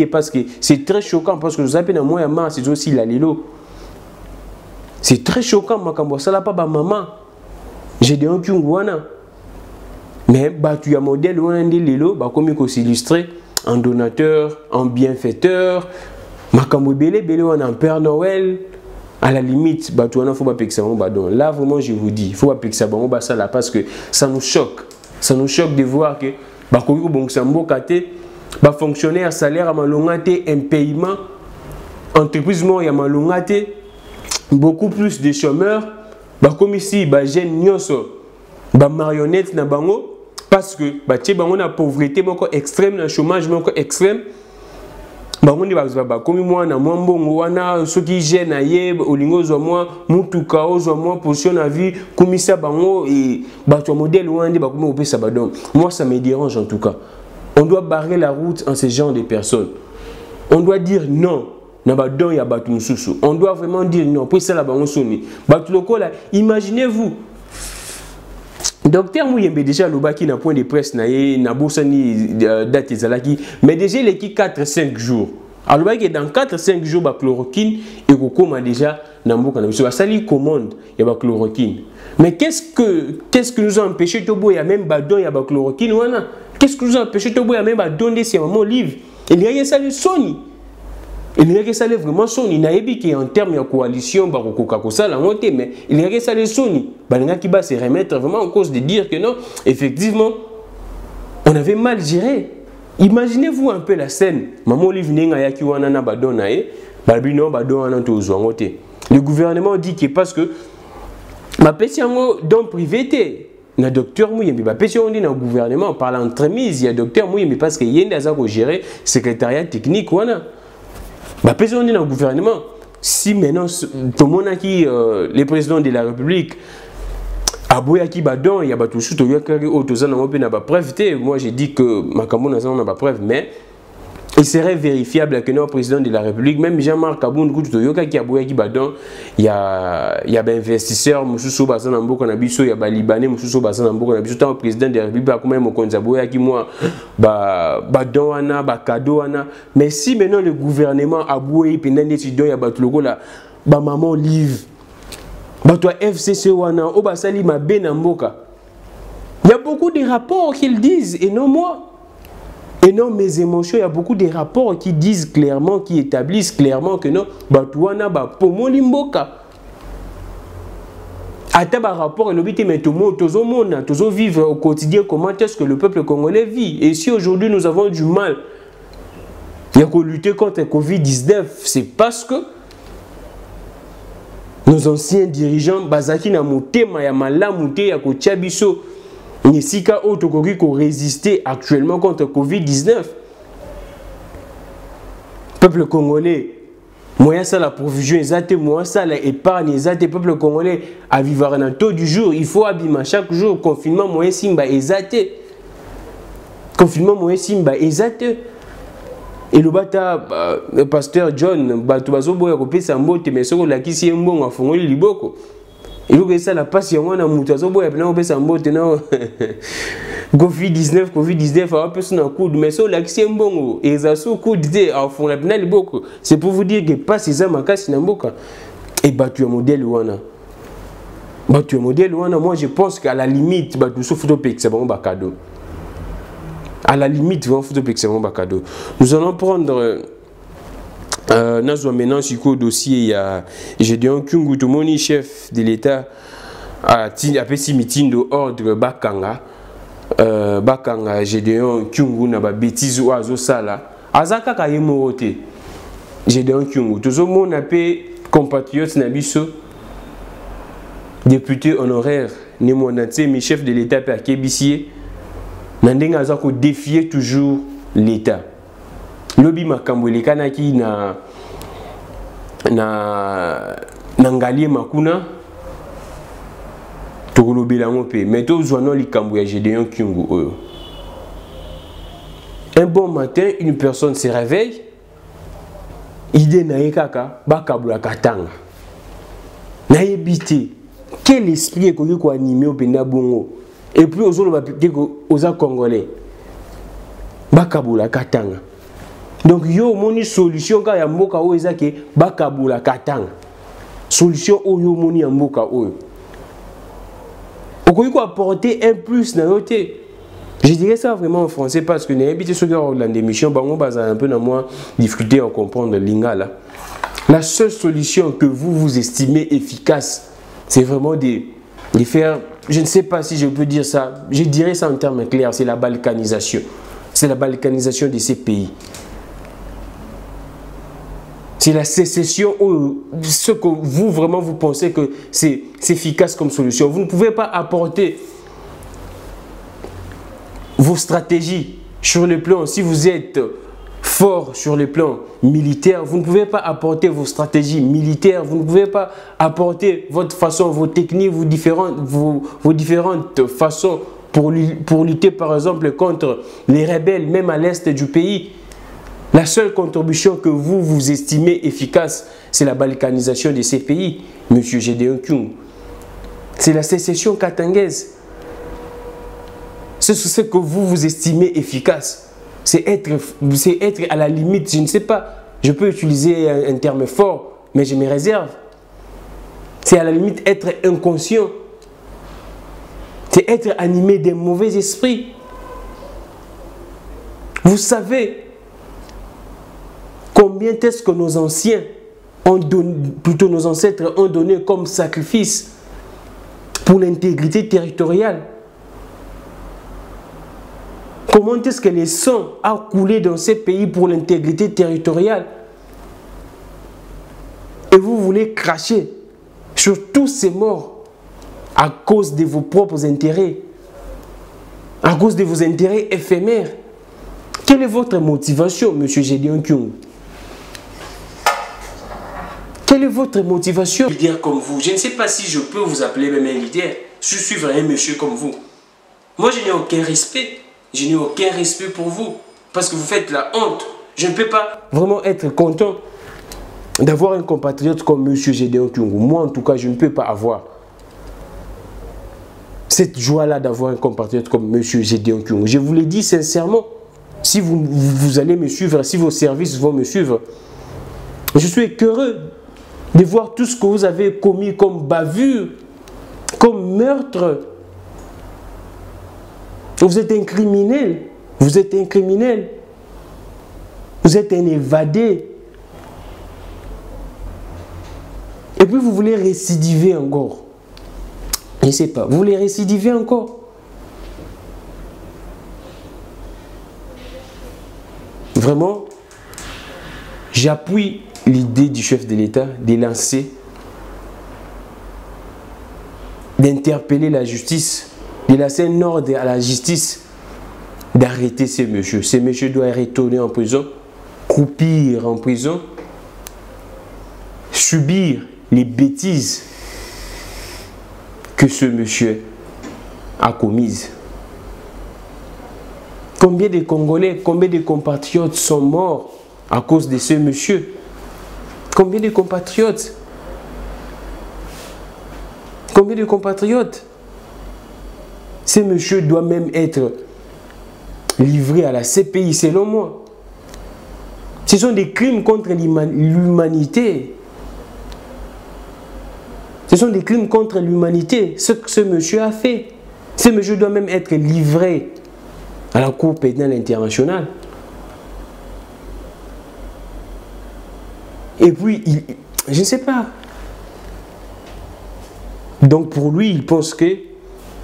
Parce que c'est très choquant parce que vous avez un moyen c'est aussi la lilo. C'est très choquant makambo ça la pas ba maman Gédéon Kyungu wana. Mais bah tu as modèle wana ndi lilo ba comme il s'illustrer en donateur, en bienfaiteur, makambo belé en Père Noël, à la limite, bah tu en faut pas piquer ça badon. Là vraiment je vous dis, il faut pas piquer ça bon ça là parce que ça nous choque de voir que bah koki bon sambo kate, bah fonctionnaire salaire à malongate, un paiement, entreprise moi ya malongate, beaucoup plus de chômeurs, bah comme ici bah jeune nyoso, bah marionnette na bango. Parce que on a pauvreté extrême, le chômage extrême. Comme moi, na mwambongo wana soki jeune aye olingo zo moi mutuka ozo moi position na vie komisa bango et bato modèle wande ba komi opesa badon. Moi ça me dérange en tout cas. On doit barrer la route en ce genre de personnes. On doit dire non. Na badon ya batu mususu. On doit vraiment dire non. Pour ça la bango soni. Batu lokola, imaginez-vous Docteur Mouyembe déjà le baki na point de presse na bosani date ezalaki mais déjà les 4-5 jours. Alors baki dans 4-5 jours ba chloroquine et kokoma déjà na mboka na biso basali commande ya ba chloroquine. Mais qu'est-ce que nous a empêché to boya même ba don ya ba chloroquine wana? Qu'est-ce que nous a empêché to boya même ba donner ces moments livre? Il y a ça le Sony. Il y a que ça vraiment Sony naebi qui en termes de coalition barokoka ko ça la montée mais il y a que ça les Sony balinga qui va se remettre vraiment en cause de dire que non effectivement on avait mal géré. Imaginez-vous un peu la scène maman Olive Nenga yaki wana na badona babino badona to zwangote. Le gouvernement dit que parce que ma pesiango don privé na docteur Mouyembe ba pesiango dit na gouvernement par l'entremise il y a docteur Mouyembe parce que yenda za ko gérer secrétariat technique wana. Bah, on est dans le gouvernement. Si maintenant, tout le monde qui le président de la République aboyaki badon ya bato su to yakari otoza na ngope na ba preuve te. Moi j'ai dit que makambo na na ba preuve, mais il serait vérifiable que le président de la République, même Jean-Marc Kaboun, qui a boyaki badon, il y a des investisseurs, Moussou Bassan Ambo Nabiso, il y a des Libanais, Moussou Bassan Ambo Nabiso, tant le président de la République, comme même au Konzaboyaki, moi, badon ana, cadeau ana. Mais si maintenant le gouvernement a boyé, pendant des étudiants, il y a des logo là, maman livre, toi FCC wana, Obasali ma benamboka. Il y a beaucoup de rapports qu'ils disent, et non moi. Et non mes émotions, il y a beaucoup de rapports qui disent clairement, qui établissent clairement que non, Batouana, Pomo Limboka. Ata ba rapport et l'obité, mais tout le monde, tous vivre au quotidien comment est-ce que le peuple congolais vit. Et si aujourd'hui nous avons du mal, il y a qu'à lutter contre le Covid-19, c'est parce que nos anciens dirigeants, Bazaki na mutema ya malamute ya ko tchabiso, Nisika Otokoki qui résister actuellement contre Covid-19. Peuple congolais, moi ça la provision exacte, moi ça la épargne exacte. Peuple congolais à vivre un taux du jour, il faut abîmer chaque jour. Confinement moi simba exact. Confinement moi simba exact. Et le bata le pasteur John batubazo boya ko pesa mbote mais soko la kisi mbongo afongoli liboko. Et donc ça la passe moi na mutazo boya pena ko pesa mbote na Covid-19 a un peu son coup mais so la kisi mbongo et ça sous coup de afongoli pena liboko. C'est pour vous dire que pas ces amakasi na mboka et batu modèle wana. Batu modèle wana, moi je pense qu'à la limite batu so photo pek c'est bon ba cadeau. À la limite, nous allons prendre maintenant sur dossier. Il y a Gédéon Kyungu Tomoni, chef de l'État, a fait meeting de ordre Bakanga. Bakanga Gédéon Kyungu n'a pas bêtise ou azo sala. Azaka kayemorote. Gédéon Kyungu. Tout le monde a fait compatriotes nabiso. Député honoraire, Nemonate, mais chef de l'État par Kébissier. Nandeng azako défier toujours l'État. Lobi makambo lekanaki na ngali makuna tokolobela ngope mais to zwana likambo ya Gédéon Kyungu oyo. Un bon matin, une personne se réveille, idée na ekaka bakabula katanga. Na ebité, quel esprit est ko animé au penda bongo. Et puis aux autres Congolais, bakabula katanga. Donc yo moni solution ka ya mboka o ezake bakabula katanga. Solution o yo moni ya mboka o. Okoki ko apporter un plus na yote. Je dirais ça vraiment en français parce que n'habité ceux qui ont dans l'émission bango baza un peu dans moi difficulté à comprendre lingala. La seule solution que vous estimez efficace, c'est vraiment de faire, je ne sais pas si je peux dire ça, je dirais ça en termes clairs, c'est la balkanisation. C'est la balkanisation de ces pays. C'est la sécession, ce que vous vraiment vous pensez que c'est efficace comme solution. Vous ne pouvez pas apporter vos stratégies sur le plan, si vous êtes fort sur le plan militaire, vous ne pouvez pas apporter vos stratégies militaires, vous ne pouvez pas apporter votre façon, vos techniques, vos différentes façons pour lutter par exemple contre les rebelles, même à l'est du pays. La seule contribution que vous estimez efficace, c'est la balkanisation de ces pays, M. Gédéon Kyungu. C'est la sécession katangaise. C'est ce que vous estimez efficace. C'est être à la limite, je ne sais pas, je peux utiliser un terme fort, mais je me réserve. C'est à la limite être inconscient. C'est être animé des mauvais esprits. Vous savez combien est-ce que nos anciens ont donné, plutôt nos ancêtres ont donné comme sacrifice pour l'intégrité territoriale? Comment est-ce que le sang a coulé dans ces pays pour l'intégrité territoriale? Et vous voulez cracher sur tous ces morts à cause de vos propres intérêts, à cause de vos intérêts éphémères. Quelle est votre motivation, M. Gédéon Kyungu? Quelle est votre motivation? Leader comme vous, je ne sais pas si je peux vous appeler même un leader. suivre un monsieur comme vous. Moi, je n'ai aucun respect. Je n'ai aucun respect pour vous. Parce que vous faites la honte. Je ne peux pas vraiment être content d'avoir un compatriote comme M. Gédéon Kyungu. Moi, en tout cas, je ne peux pas avoir cette joie-là d'avoir un compatriote comme M. Gédéon Kyungu. Je vous l'ai dit sincèrement. Si vous allez me suivre, si vos services vont me suivre, je suis heureux de voir tout ce que vous avez commis comme bavure, comme meurtre. Vous êtes un criminel. Vous êtes un criminel. Vous êtes un évadé. Et puis vous voulez récidiver encore. Je ne sais pas. Vous voulez récidiver encore. Vraiment, j'appuie l'idée du chef de l'État de lancer, d'interpeller la justice, de lancer un ordre à la justice d'arrêter ces messieurs. Ces messieurs doivent retourner en prison, croupir en prison, subir les bêtises que ce monsieur a commises. Combien de Congolais, combien de compatriotes sont morts à cause de ce monsieur? Combien de compatriotes? Combien de compatriotes? Ce monsieur doit même être livré à la CPI, selon moi. Ce sont des crimes contre l'humanité. Ce sont des crimes contre l'humanité, ce que ce monsieur a fait. Ce monsieur doit même être livré à la Cour pénale internationale. Et puis, je ne sais pas. Donc pour lui, il pense qu'il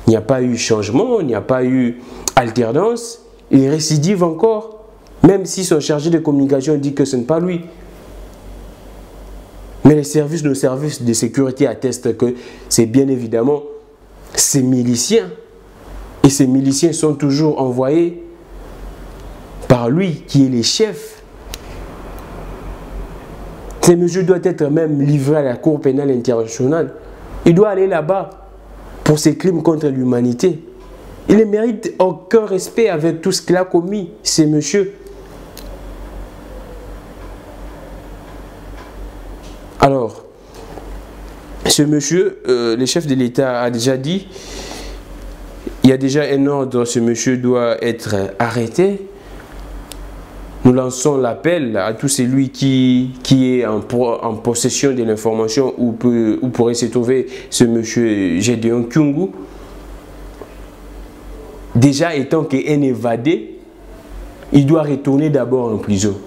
n'y a pas eu changement, il n'y a pas eu alternance. Il récidive encore, même si son chargé de communication dit que ce n'est pas lui. Mais nos services de sécurité attestent que c'est bien évidemment ces miliciens. Et ces miliciens sont toujours envoyés par lui, qui est le chef. Ce monsieur doit être même livré à la Cour pénale internationale. Il doit aller là-bas pour ses crimes contre l'humanité. Il ne mérite aucun respect avec tout ce qu'il a commis, ces messieurs. Alors, ce monsieur, le chef de l'État a déjà dit, il y a déjà un ordre, ce monsieur doit être arrêté. Nous lançons l'appel à tout celui qui est en possession de l'information où pourrait se trouver ce monsieur Gédéon Kyungu. Déjà étant qu'un évadé, il doit retourner d'abord en prison.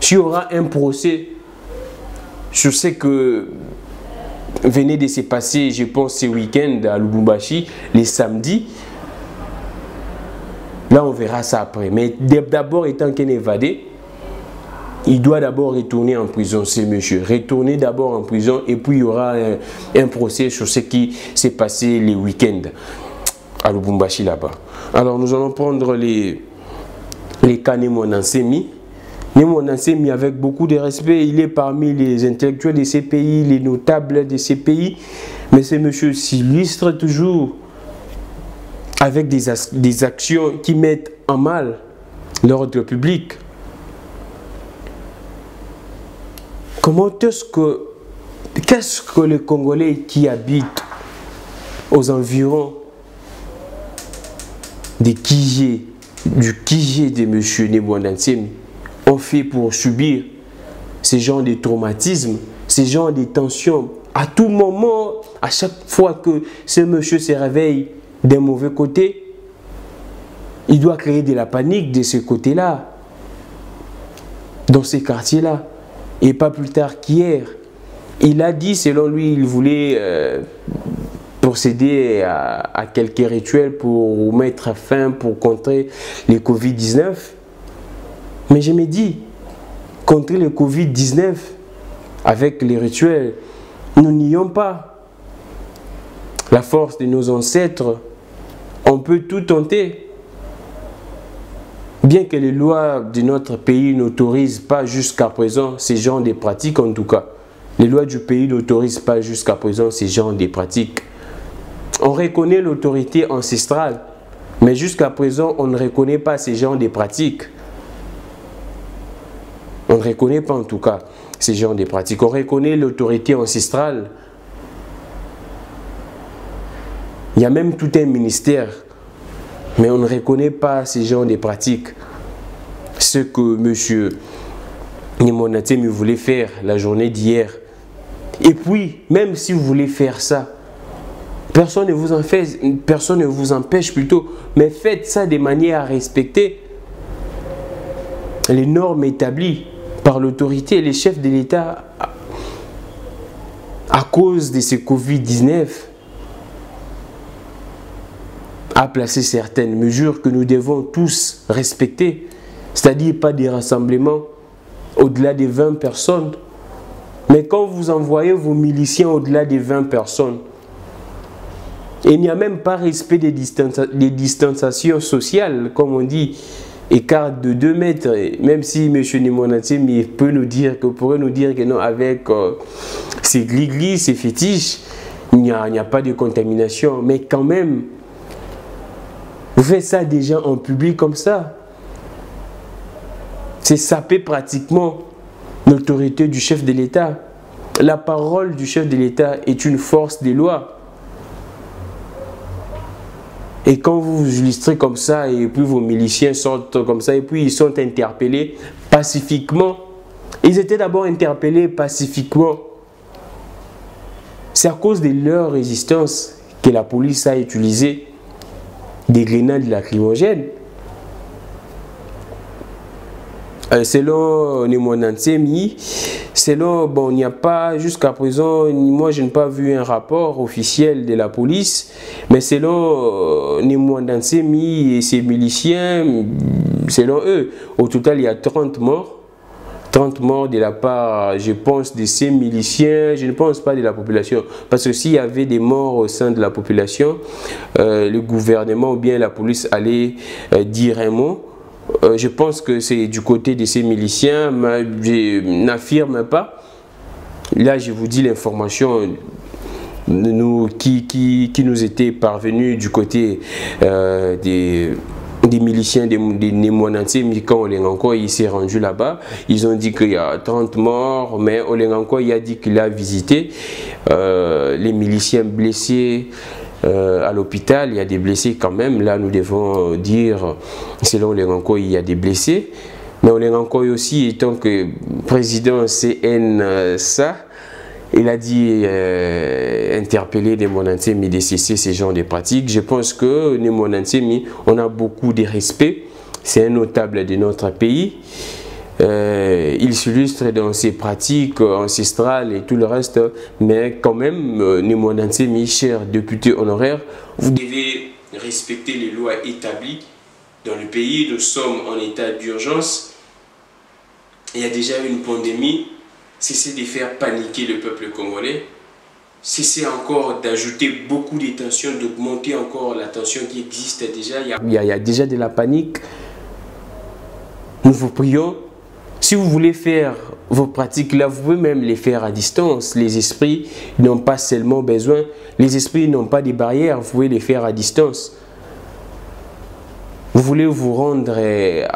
S'il y aura un procès sur ce que venait de se passer, je pense, ce week-end à Lubumbashi, les samedis, là on verra ça après. Mais d'abord étant qu'un évadé, il doit d'abord retourner en prison, ce monsieur. Retourner d'abord en prison et puis il y aura un procès sur ce qui s'est passé les week-ends à Lubumbashi là-bas. Alors nous allons prendre les cas Némon Nsemi. Némon Nsemi, avec beaucoup de respect, il est parmi les intellectuels de ces pays, les notables de ces pays. Mais ce monsieur s'illustre toujours avec des actions qui mettent en mal l'ordre public. Qu'est-ce que les Congolais qui habitent aux environs du Kijé de M. Némon Nsemi ont fait pour subir ces genres de traumatismes, ces genres de tensions? À tout moment, à chaque fois que ce monsieur se réveille d'un mauvais côté, il doit créer de la panique de ce côté-là, dans ces quartiers-là. Et pas plus tard qu'hier, il a dit, selon lui, il voulait procéder à quelques rituels pour mettre fin, pour contrer le Covid-19. Mais je me dis, contrer le Covid-19 avec les rituels, nous n'ayons pas la force de nos ancêtres. On peut tout tenter. Bien que les lois de notre pays n'autorisent pas jusqu'à présent ces genres de pratiques, en tout cas. Les lois du pays n'autorisent pas jusqu'à présent ces genres de pratiques. On reconnaît l'autorité ancestrale, mais jusqu'à présent, on ne reconnaît pas ces genres de pratiques. On ne reconnaît pas en tout cas ces genres de pratiques. On reconnaît l'autorité ancestrale. Il y a même tout un ministère, mais on ne reconnaît pas ces genres de pratiques. Ce que M. Nemonatemi voulait faire la journée d'hier. Et puis, même si vous voulez faire ça, personne ne vous empêche plutôt, mais faites ça de manière à respecter les normes établies par l'autorité et les chefs de l'État à cause de ce Covid-19. A placé certaines mesures que nous devons tous respecter, c'est-à-dire pas des rassemblements au-delà de 20 personnes. Mais quand vous envoyez vos miliciens au-delà de 20 personnes, il n'y a même pas respect des distanciations sociales, comme on dit, écart de 2 mètres, même si M. Nemonatemi peut nous dire que, pourrait nous dire que non, avec ces glis-glis, ces fétiches, il n'y a pas de contamination, mais quand même, vous faites ça déjà en public comme ça. C'est saper pratiquement l'autorité du chef de l'État. La parole du chef de l'État est une force des lois. Et quand vous vous illustrez comme ça, et puis vos miliciens sortent comme ça, et puis ils sont interpellés pacifiquement. Ils étaient d'abord interpellés pacifiquement. C'est à cause de leur résistance que la police a utilisé des grenades lacrymogènes. Selon Nemonatemi, bon, il n'y a pas, jusqu'à présent, moi je n'ai pas vu un rapport officiel de la police, mais selon Nemonatemi et ses miliciens, selon eux, au total il y a 30 morts. 30 morts de la part, je pense, de ces miliciens, je ne pense pas de la population. Parce que s'il y avait des morts au sein de la population, le gouvernement ou bien la police allait dire un mot. Je pense que c'est du côté de ces miliciens, mais je n'affirme pas. Là, je vous dis l'information qui nous était parvenue du côté des miliciens des Nemonatemi. Quand Olenganko il s'est rendu là-bas, ils ont dit qu'il y a 30 morts, mais Olenganko il a dit qu'il a visité les miliciens blessés à l'hôpital. Il y a des blessés quand même, là nous devons dire, selon Olenganko il y a des blessés, mais Olenganko aussi étant que président CNSA, il a dit interpeller Nemonatemi de cesser ces genres de pratiques. Je pense que Nemonatemi, on a beaucoup de respect. C'est un notable de notre pays. Il s'illustre dans ses pratiques ancestrales et tout le reste. Mais quand même, Nemonatemi, cher député honoraire, vous devez respecter les lois établies dans le pays. Nous sommes en état d'urgence. Il y a déjà une pandémie. Cessez de faire paniquer le peuple congolais. Cessez encore d'ajouter beaucoup de tensions, d'augmenter encore la tension qui existe déjà. Il y a déjà de la panique. Nous vous prions, si vous voulez faire vos pratiques là, vous pouvez même les faire à distance. Les esprits n'ont pas seulement besoin, les esprits n'ont pas de barrières, vous pouvez les faire à distance. Vous voulez vous rendre,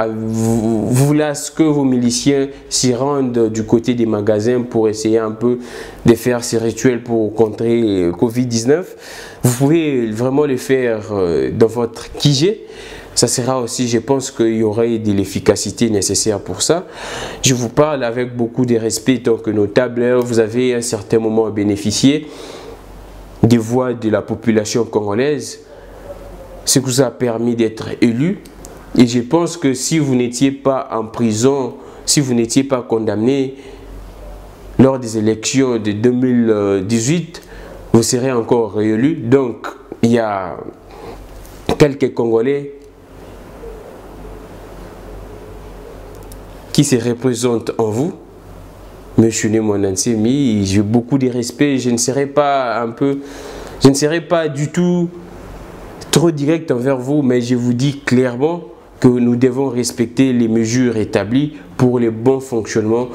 vous voulez à ce que vos miliciens s'y rendent du côté des magasins pour essayer un peu de faire ces rituels pour contrer Covid-19. Vous pouvez vraiment le faire dans votre Kijé. Ça sera aussi, je pense qu'il y aurait de l'efficacité nécessaire pour ça. Je vous parle avec beaucoup de respect tant que notable. Vous avez à un certain moment bénéficié des voix de la population congolaise. Ce qui vous a permis d'être élu. Et je pense que si vous n'étiez pas en prison, si vous n'étiez pas condamné lors des élections de 2018, vous serez encore réélu. Donc, il y a quelques Congolais qui se représentent en vous. Monsieur Nemonatemi, j'ai beaucoup de respect. Je ne serai pas du tout trop direct envers vous, mais je vous dis clairement que nous devons respecter les mesures établies pour le bon fonctionnement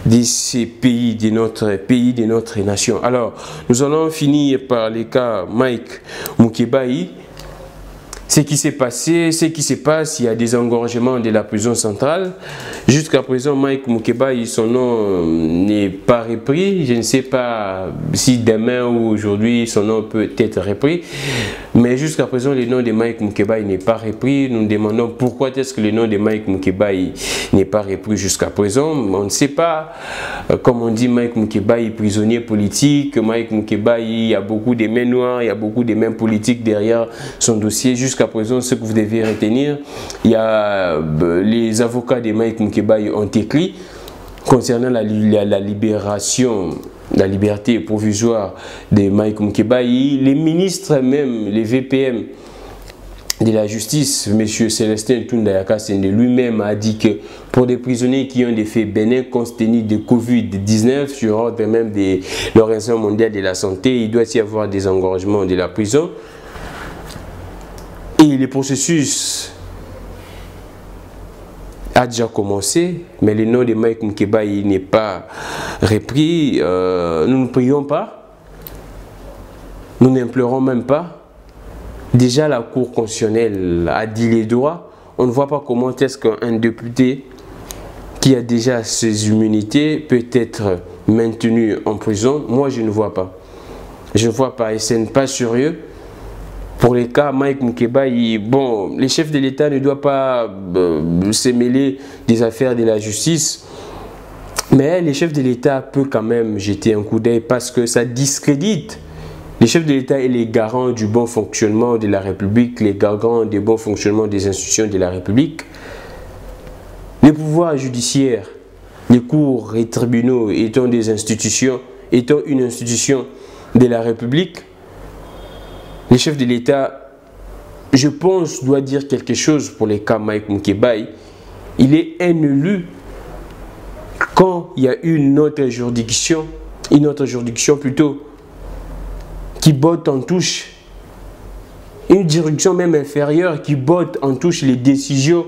de ces pays, de notre nation. Alors, nous allons finir par le cas Mike Mukebai. Ce qui s'est passé, ce qui se passe, il y a des engorgements de la prison centrale. Jusqu'à présent, Mike Mukebai, son nom n'est pas repris. Je ne sais pas si demain ou aujourd'hui, son nom peut être repris. Mais jusqu'à présent, le nom de Mike Mukebai n'est pas repris. Nous nous demandons pourquoi est-ce que le nom de Mike Mukebai n'est pas repris jusqu'à présent. On ne sait pas. Comme on dit, Mike Mukebai, prisonnier politique. Mike Mukebai, il y a beaucoup de mains noires, il y a beaucoup de mains politiques derrière son dossier. Jusqu'à présent, ce que vous devez retenir, il y a les avocats de Mike Mukebai ont écrit concernant la libération, la liberté provisoire de Mike Mukebai. Les ministres même, les VPM de la justice, M. Célestin Tundayaka Sende lui-même a dit que pour des prisonniers qui ont des faits bénins compte tenu de Covid-19, sur ordre même de l'Organisation mondiale de la santé, il doit y avoir des engorgements de la prison. Et le processus a déjà commencé, mais le nom de Mike Mukebai n'est pas repris. Nous ne prions pas, nous n'implorons même pas. Déjà, la Cour constitutionnelle a dit les droits. On ne voit pas comment est-ce qu'un député qui a déjà ses immunités peut être maintenu en prison. Moi, je ne vois pas. Je ne vois pas et ce n'est pas sérieux. Pour les cas Mike Mukebai, bon, les chefs de l'État ne doivent pas se mêler des affaires de la justice, mais les chefs de l'État peuvent quand même jeter un coup d'œil parce que ça discrédite. Les chefs de l'État et les garants du bon fonctionnement de la République, les garants du bon fonctionnement des institutions de la République. Les pouvoirs judiciaires, les cours et tribunaux étant des institutions, étant une institution de la République, les chefs de l'État, je pense, doivent dire quelque chose pour les cas Mike Mukebai. Il est un élu quand il y a une autre juridiction plutôt, qui botte en touche, une juridiction même inférieure qui botte en touche les décisions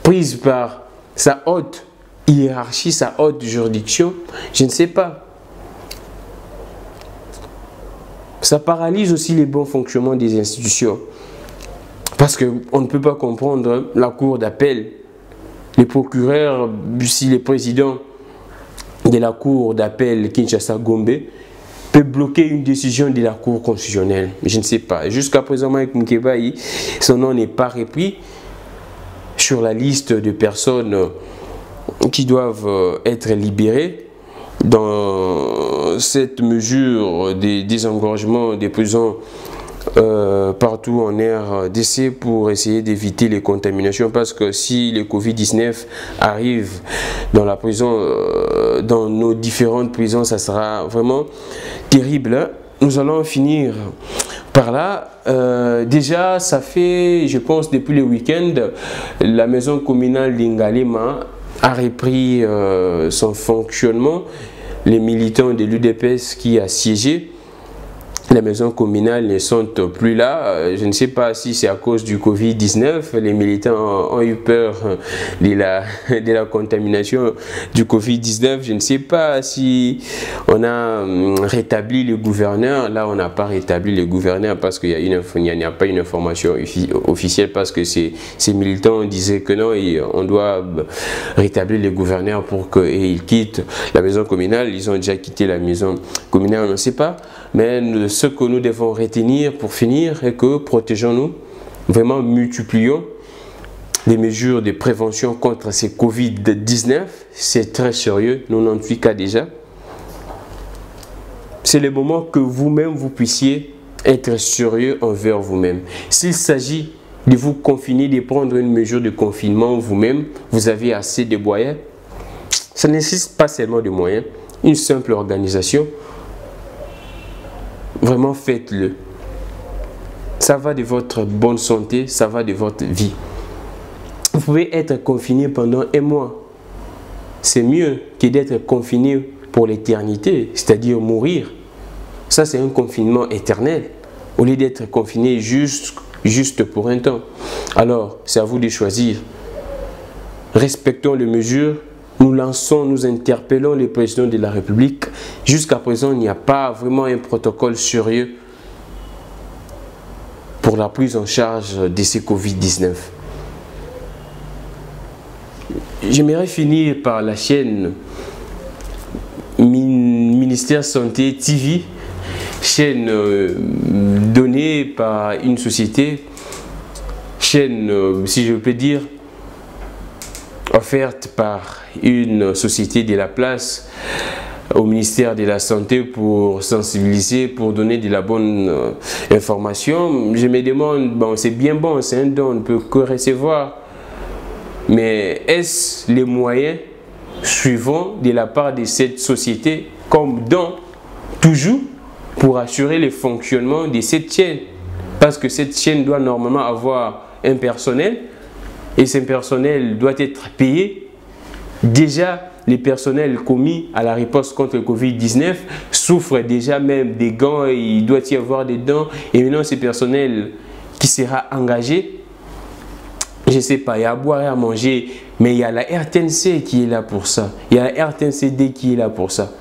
prises par sa haute hiérarchie, sa haute juridiction, je ne sais pas. Ça paralyse aussi le bon fonctionnement des institutions. Parce qu'on ne peut pas comprendre la cour d'appel, les procureurs, si les présidents de la cour d'appel Kinshasa Gombe peut bloquer une décision de la cour constitutionnelle. Je ne sais pas. Jusqu'à présent, Mike Mukebai, son nom n'est pas repris sur la liste de personnes qui doivent être libérées dans cette mesure des désengorgements des prisons partout en RDC pour essayer d'éviter les contaminations, parce que si le Covid-19 arrive dans la prison, dans nos différentes prisons, ça sera vraiment terrible. Nous allons finir par là. Déjà, ça fait, je pense, depuis le week-end, la maison communale d'Ingalema a repris son fonctionnement. Les militants de l'UDPS qui a siégé, les maisons communales ne sont plus là. Je ne sais pas si c'est à cause du Covid-19. Les militants ont eu peur de la contamination du Covid-19. Je ne sais pas si on a rétabli le gouverneur. Là, on n'a pas rétabli le gouverneur parce qu'il n'y a pas une information officielle, parce que ces militants disaient que non, on doit rétablir le gouverneur pour qu'il quitte la maison communale. Ils ont déjà quitté la maison communale, on ne sait pas. Mais ce que nous devons retenir pour finir est que protégeons-nous, vraiment multiplions les mesures de prévention contre ces Covid-19. C'est très sérieux, 98 cas déjà. C'est le moment que vous-même vous puissiez être sérieux envers vous-même. S'il s'agit de vous confiner, de prendre une mesure de confinement vous-même, vous avez assez de moyens. Ça ne nécessite pas seulement de moyens, une simple organisation. Vraiment, faites-le. Ça va de votre bonne santé, ça va de votre vie. Vous pouvez être confiné pendant un mois. C'est mieux que d'être confiné pour l'éternité, c'est-à-dire mourir. Ça, c'est un confinement éternel. Au lieu d'être confiné juste juste pour un temps. Alors, c'est à vous de choisir. Respectons les mesures. Nous lançons, nous interpellons les présidents de la République. Jusqu'à présent, il n'y a pas vraiment un protocole sérieux pour la prise en charge de ces Covid-19. J'aimerais finir par la chaîne Ministère Santé TV, chaîne donnée par une société, chaîne, si je peux dire, offerte par une société de la place au ministère de la Santé pour sensibiliser, pour donner de la bonne information. Je me demande, bon, c'est bien bon, c'est un don, on ne peut que recevoir, mais est-ce les moyens suivants de la part de cette société comme don, toujours pour assurer le fonctionnement de cette chaîne? Parce que cette chaîne doit normalement avoir un personnel, et ce personnel doit être payé. Déjà, les personnels commis à la riposte contre le Covid-19 souffrent déjà même des gants, et il doit y avoir des dents. Et maintenant, ce personnel qui sera engagé, je ne sais pas, il y a à boire et à manger, mais il y a la RTNC qui est là pour ça. Il y a la RTNCD qui est là pour ça.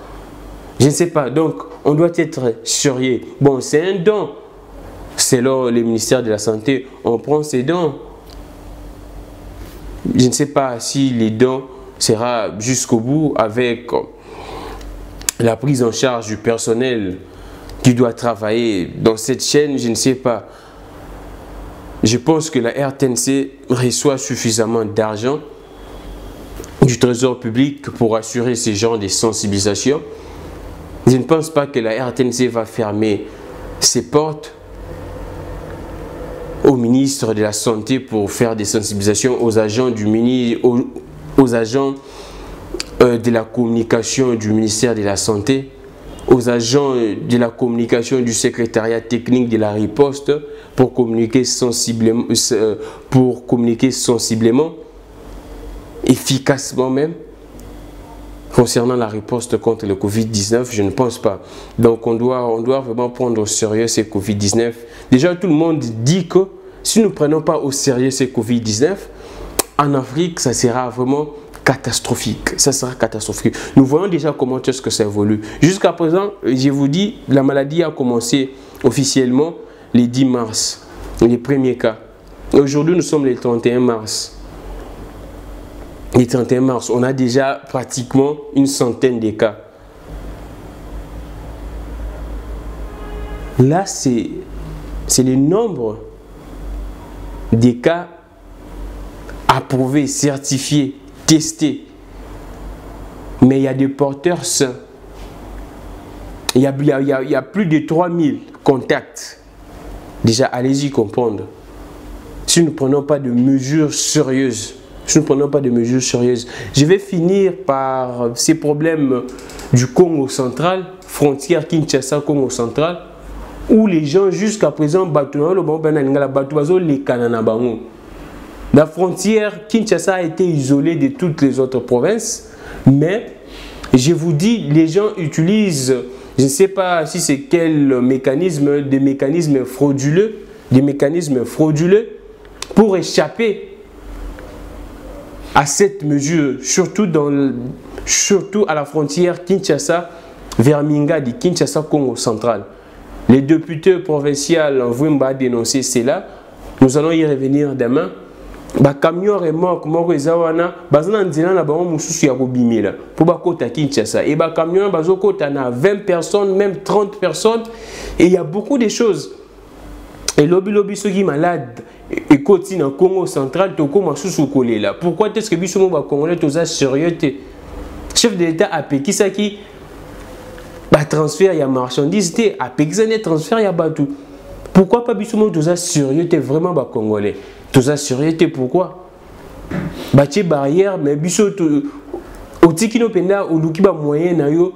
Je ne sais pas, donc on doit être sérieux. Bon, c'est un don. Selon le ministère de la Santé, on prend ces dons. Je ne sais pas si les dons sera jusqu'au bout avec la prise en charge du personnel qui doit travailler dans cette chaîne. Je ne sais pas. Je pense que la RTNC reçoit suffisamment d'argent du trésor public pour assurer ces genres de sensibilisation. Je ne pense pas que la RTNC va fermer ses portes au ministre de la Santé pour faire des sensibilisations aux agents du aux agents de la communication du ministère de la Santé, aux agents de la communication du secrétariat technique de la riposte pour communiquer sensiblement, efficacement même, concernant la riposte contre le Covid-19. Je ne pense pas. Donc on doit vraiment prendre au sérieux ces Covid-19. Déjà, tout le monde dit que si nous ne prenons pas au sérieux ces Covid-19, en Afrique, ça sera vraiment catastrophique. Ça sera catastrophique. Nous voyons déjà comment est-ce que ça évolue. Jusqu'à présent, je vous dis, la maladie a commencé officiellement le 10 mars, les premiers cas. Aujourd'hui, nous sommes le 31 mars. Le 31 mars, on a déjà pratiquement une centaine de cas. Là, c'est le nombre des cas approuvés, certifiés, testés. Mais il y a des porteurs sains. Il y a plus de 3000 contacts. Déjà, allez-y comprendre. Si nous ne prenons pas de mesures sérieuses, je vais finir par ces problèmes du Congo central, frontière Kinshasa-Congo central, où les gens jusqu'à présent, la frontière Kinshasa a été isolée de toutes les autres provinces, mais je vous dis, les gens utilisent, je ne sais pas si c'est quel mécanisme, des mécanismes frauduleux pour échapper à cette mesure, surtout à la frontière Kinshasa vers Mingadi, Kinshasa-Congo central. Les députés provinciaux ont dénoncé cela. Nous allons y revenir demain. Camion remorque moko ezawana bazana nzela na bango mususu ya kobimela pour bakota Kinshasa et camion bazokota na 20 personnes, même 30 personnes, et il y a beaucoup de choses. Et lobby ceux qui malade et côté dans Congo central toko masusu kolela. Pourquoi est-ce que biso ba congolais toza sérieux? Chef de l'État a pekisa qui transfert ya marchandise te a pekisa ne transfert ya batu. Pourquoi pas biso toza sérieux vraiment ba congolais? Toza sérieux pourquoi? Batie barrière mais biso otiki no penda oluki ba moyen na yo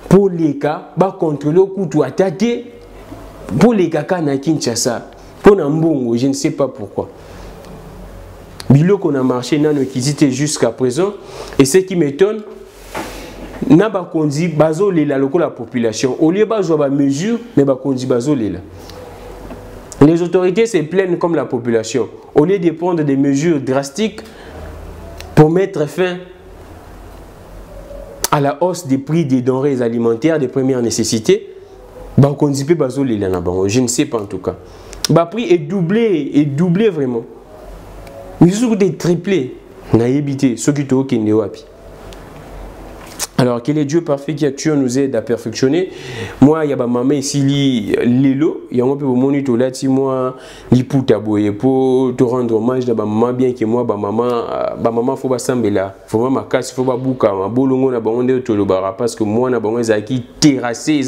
pour les cas ba contrôler kutu atate. Pour les caca na Kinshasa, pour Nambongo, je ne sais pas pourquoi. Bilo qu'on a marché dans nos quittés jusqu'à présent, et ce qui m'étonne, n'a pas conduit bazo la population. Au lieu de ba mesure, mais ba conduit bazo la. Les autorités se plaignent comme la population. Au lieu de prendre des mesures drastiques pour mettre fin à la hausse des prix des denrées alimentaires de première nécessité, je ne sais pas en tout cas. Le prix est doublé vraiment. Mais surtout des triplés. Alors que le Dieu parfait qui actuellement nous aide à perfectionner. Moi, il y a ma maman ici, Lilo, il y a un peu de moniteur là, moi, il pour te rendre hommage à ma maman, bien que moi, ma maman, faut pas s'embêter là. Faut pas ma casse, faut pas bouca, ma bolongo na bango tolobara parce que moi, na bango zaki terrassé,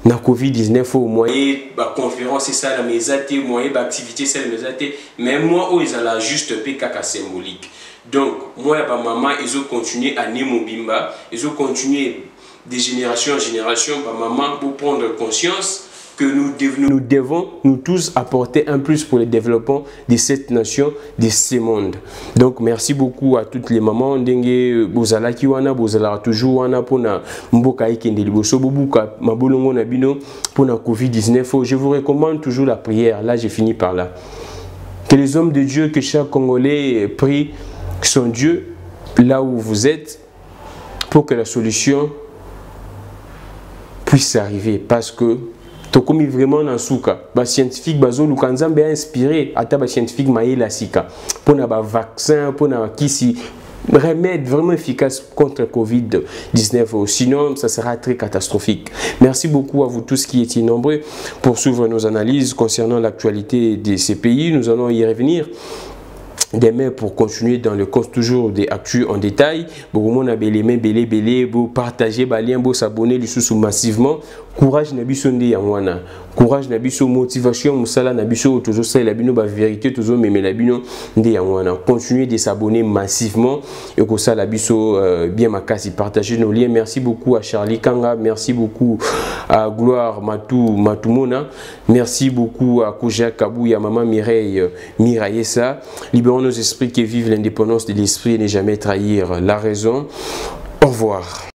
na Covid-19 au moyen ba conférence c'est ça mais zati moyen ba activité c'est mais zati mais moi oh ils ont juste PKK symbolique. Donc moi et ma maman ils ont continué à Nimobimba, ils ont continué de génération en génération ma maman pour prendre conscience que nous devons nous tous apporter un plus pour le développement de cette nation, de ce monde. Donc merci beaucoup à toutes les mamans ndenge bozala ki wana bozala toujours wana pona mboka ikende liboso bobuka mabolongo na bino pona Covid-19. Je vous recommande toujours la prière. Là j'ai fini par là. Que les hommes de Dieu, que chaque Congolais prie son Dieu là où vous êtes pour que la solution puisse arriver parce que tokomi vraiment dans souka ba scientifique bazo lukanzambe a inspiré ata ba scientifique maïla sika pour na ba vaccin pour na kisi remède vraiment efficace contre Covid-19 sinon ça sera très catastrophique. Merci beaucoup à vous tous qui étiez nombreux pour suivre nos analyses concernant l'actualité de ces pays. Nous allons y revenir demain pour continuer dans le cours toujours des actus en détail. Beaucoup de belé, vous partagez, vous s'abonner massivement. Courage Nabisonde Yangwana. Courage Nabiso, motivation, Moussala Nabiso, toujours ça, la bino, vérité, toujours même la bino, de Yangwana. Continuez de s'abonner massivement. Et que ça, la biso, bien ma casse, partagez nos liens. Merci beaucoup à Charlie Kanga. Merci beaucoup à Gloire Matumona. Merci beaucoup à Koja Kabou, à Maman Mireille Miraïessa. Libérons nos esprits qui vivent l'indépendance de l'esprit et ne jamais trahir la raison. Au revoir.